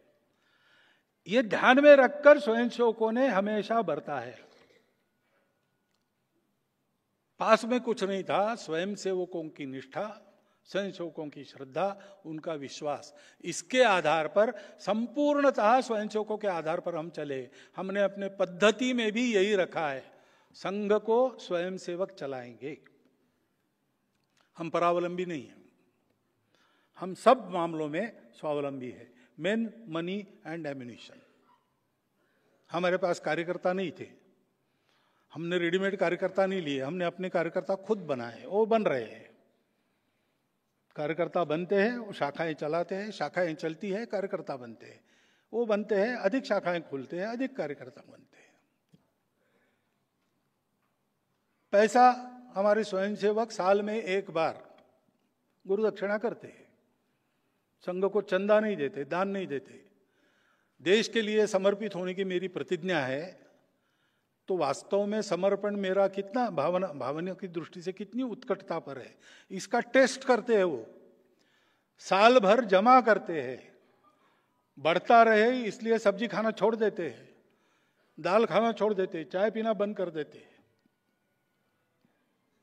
ये ध्यान में रखकर स्वयंसेवकों ने हमेशा बरता है। पास में कुछ नहीं था, स्वयंसेवकों की निष्ठा, स्वयंसेवकों की श्रद्धा, उनका विश्वास, इसके आधार पर संपूर्णतः स्वयंसेवकों के आधार पर हम चले। हमने अपने पद्धति में भी यही रखा है, संघ को स्वयंसेवक चलाएंगे। हम परावलंबी नहीं हैं, हम सब मामलों में स्वावलंबी है। Main money and ammunition. हमारे पास कार्यकर्ता नहीं थे, हमने रेडीमेड कार्यकर्ता नहीं लिए, हमने अपने कार्यकर्ता खुद बनाए, वो बन रहे हैं। कार्यकर्ता बनते हैं, वो शाखाएं चलाते हैं, शाखाएं चलती है, कार्यकर्ता बनते हैं, वो बनते हैं, अधिक शाखाएं खुलते हैं, अधिक कार्यकर्ता बनते हैं। पैसा हमारे स्वयंसेवक साल में एक बार गुरु दक्षिणा करते हैं। संघ को चंदा नहीं देते, दान नहीं देते। देश के लिए समर्पित होने की मेरी प्रतिज्ञा है। तो वास्तव में समर्पण मेरा कितना भावना की दृष्टि से कितनी उत्कटता पर है, इसका टेस्ट करते हैं। वो साल भर जमा करते हैं, बढ़ता रहे इसलिए सब्जी खाना छोड़ देते हैं, दाल खाना छोड़ देते हैं, चाय पीना बंद कर देते हैं।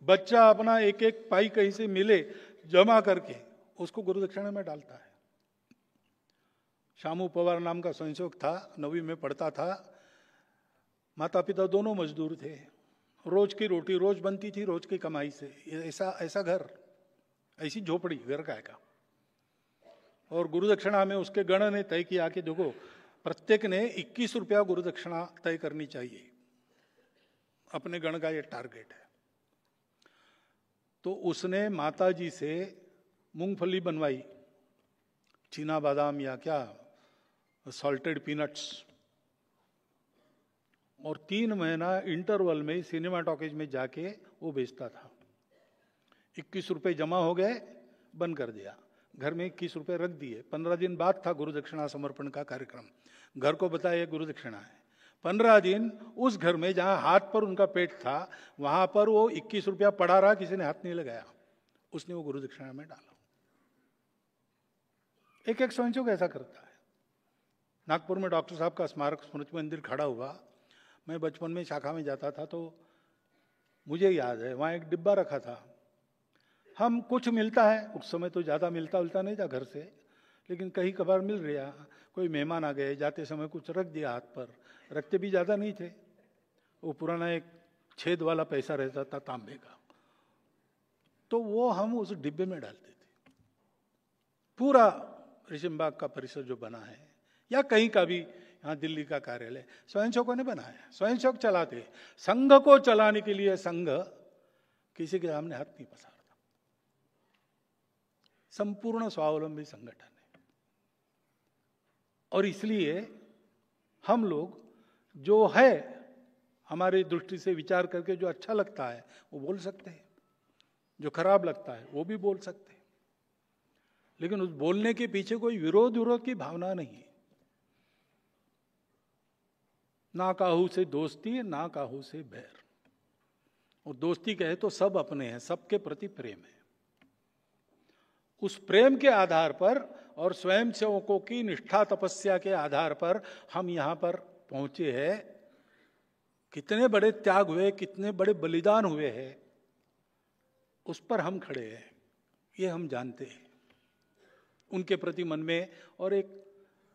बच्चा अपना एक एक पाई कहीं से मिले जमा करके उसको गुरु दक्षिणा में डालता है। शामू पवार नाम का स्वयंसेवक था, 9वीं में पढ़ता था। माता पिता दोनों मजदूर थे, रोज की रोटी रोज बनती थी, रोज की कमाई से। ऐसा घर, ऐसी झोपड़ी घर का। और गुरु दक्षिणा में उसके गण ने तय किया कि देखो, प्रत्येक ने 21 रुपया गुरु दक्षिणा तय करनी चाहिए, अपने गण का ये टारगेट है। तो उसने माता जी से मूंगफली बनवाई, चीना बादाम या क्या, सॉल्टेड पीनट्स, और 3 महीना इंटरवल में सिनेमा टॉकीज में जाके वो बेचता था। 21 रुपए जमा हो गए, बंद कर दिया। घर में 21 रुपए रख दिए। 15 दिन बाद था गुरु दक्षिणा समर्पण का कार्यक्रम। घर को बताया गुरु दक्षिणा है। 15 दिन उस घर में जहां हाथ पर उनका पेट था, वहां पर वो 21 रुपया पड़ा रहा, किसी ने हाथ नहीं लगाया। उसने वो गुरु दक्षिणा में डाला। एक एक स्वयंसेवक ऐसा करता है। नागपुर में डॉक्टर साहब का स्मारक स्मृति मंदिर खड़ा हुआ। मैं बचपन में शाखा में जाता था तो मुझे याद है, वहाँ एक डिब्बा रखा था। हम कुछ मिलता है, उस समय तो ज़्यादा मिलता नहीं था घर से, लेकिन कहीं कभार मिल रहा। कोई मेहमान आ गए, जाते समय कुछ रख दिया हाथ पर। रखते भी ज़्यादा नहीं थे, वो पुराना एक छेद वाला पैसा रहता था तांबे का, तो वो हम उस डिब्बे में डालते थे। पूरा रेशमबाग का परिसर जो बना है, या कहीं का भी, यहाँ दिल्ली का कार्यालय स्वयंसेवकों ने बनाया, स्वयंसेवक चलाते। संघ को चलाने के लिए संघ किसी के सामने हाथ नहीं पसारता। संपूर्ण स्वावलंबी संगठन है। और इसलिए हम लोग जो है, हमारी दृष्टि से विचार करके जो अच्छा लगता है वो बोल सकते हैं, जो खराब लगता है वो भी बोल सकते हैं, लेकिन उस बोलने के पीछे कोई विरोध की भावना नहीं है। ना काहू से दोस्ती, ना काहू से बैर। और दोस्ती कहे तो सब अपने हैं, सबके प्रति प्रेम है। उस प्रेम के आधार पर और स्वयंसेवकों की निष्ठा तपस्या के आधार पर हम यहां पर पहुंचे हैं। कितने बड़े त्याग हुए, कितने बड़े बलिदान हुए हैं, उस पर हम खड़े हैं, ये हम जानते हैं। उनके प्रति मन में, और एक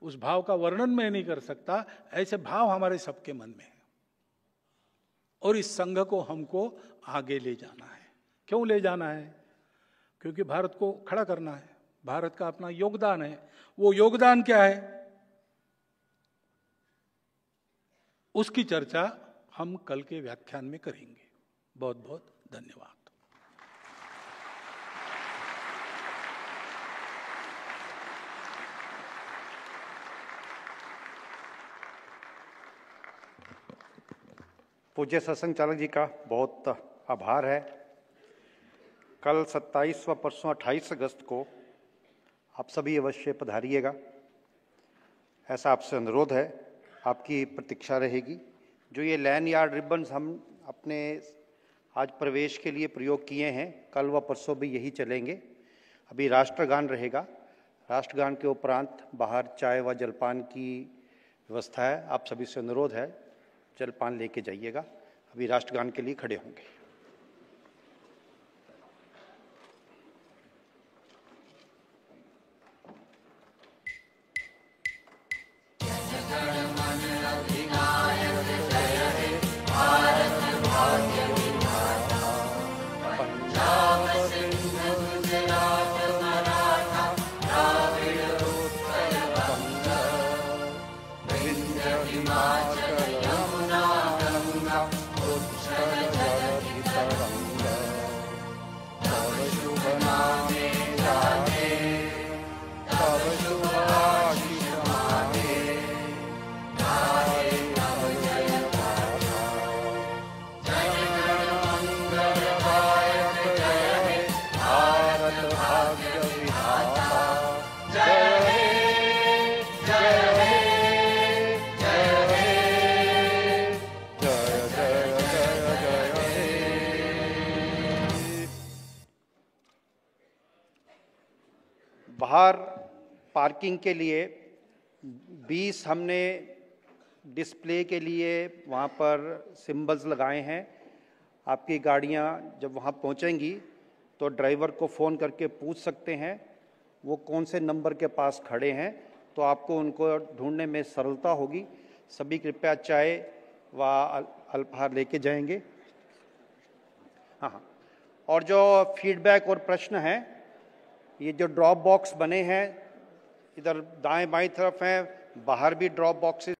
उस भाव का वर्णन मैं नहीं कर सकता, ऐसे भाव हमारे सबके मन में है। और इस संघ को हमको आगे ले जाना है। क्यों ले जाना है? क्योंकि भारत को खड़ा करना है, भारत का अपना योगदान है। वो योगदान क्या है, उसकी चर्चा हम कल के व्याख्यान में करेंगे। बहुत बहुत धन्यवाद। पूज्य सत्संग चालक जी का बहुत आभार है। कल 27 व परसों 28 अगस्त को आप सभी अवश्य पधारिएगा, ऐसा आपसे अनुरोध है। आपकी प्रतीक्षा रहेगी। जो ये लैन यार्ड रिबन्स हम अपने आज प्रवेश के लिए प्रयोग किए हैं, कल व परसों भी यही चलेंगे। अभी राष्ट्रगान रहेगा। राष्ट्रगान के उपरांत बाहर चाय व जलपान की व्यवस्था है। आप सभी से अनुरोध है, जलपान लेके जाइएगा। अभी राष्ट्रगान के लिए खड़े होंगे। बाहर पार्किंग के लिए 20 हमने डिस्प्ले के लिए वहाँ पर सिंबल्स लगाए हैं। आपकी गाड़ियाँ जब वहाँ पहुँचेंगी तो ड्राइवर को फ़ोन करके पूछ सकते हैं वो कौन से नंबर के पास खड़े हैं, तो आपको उनको ढूंढने में सरलता होगी। सभी कृपया चाय व अल्पाहार लेके जाएंगे। हाँ, और जो फीडबैक और प्रश्न हैं, ये जो ड्रॉप बॉक्स बने हैं इधर दाएं बाएं तरफ हैं, बाहर भी ड्रॉप बॉक्सेस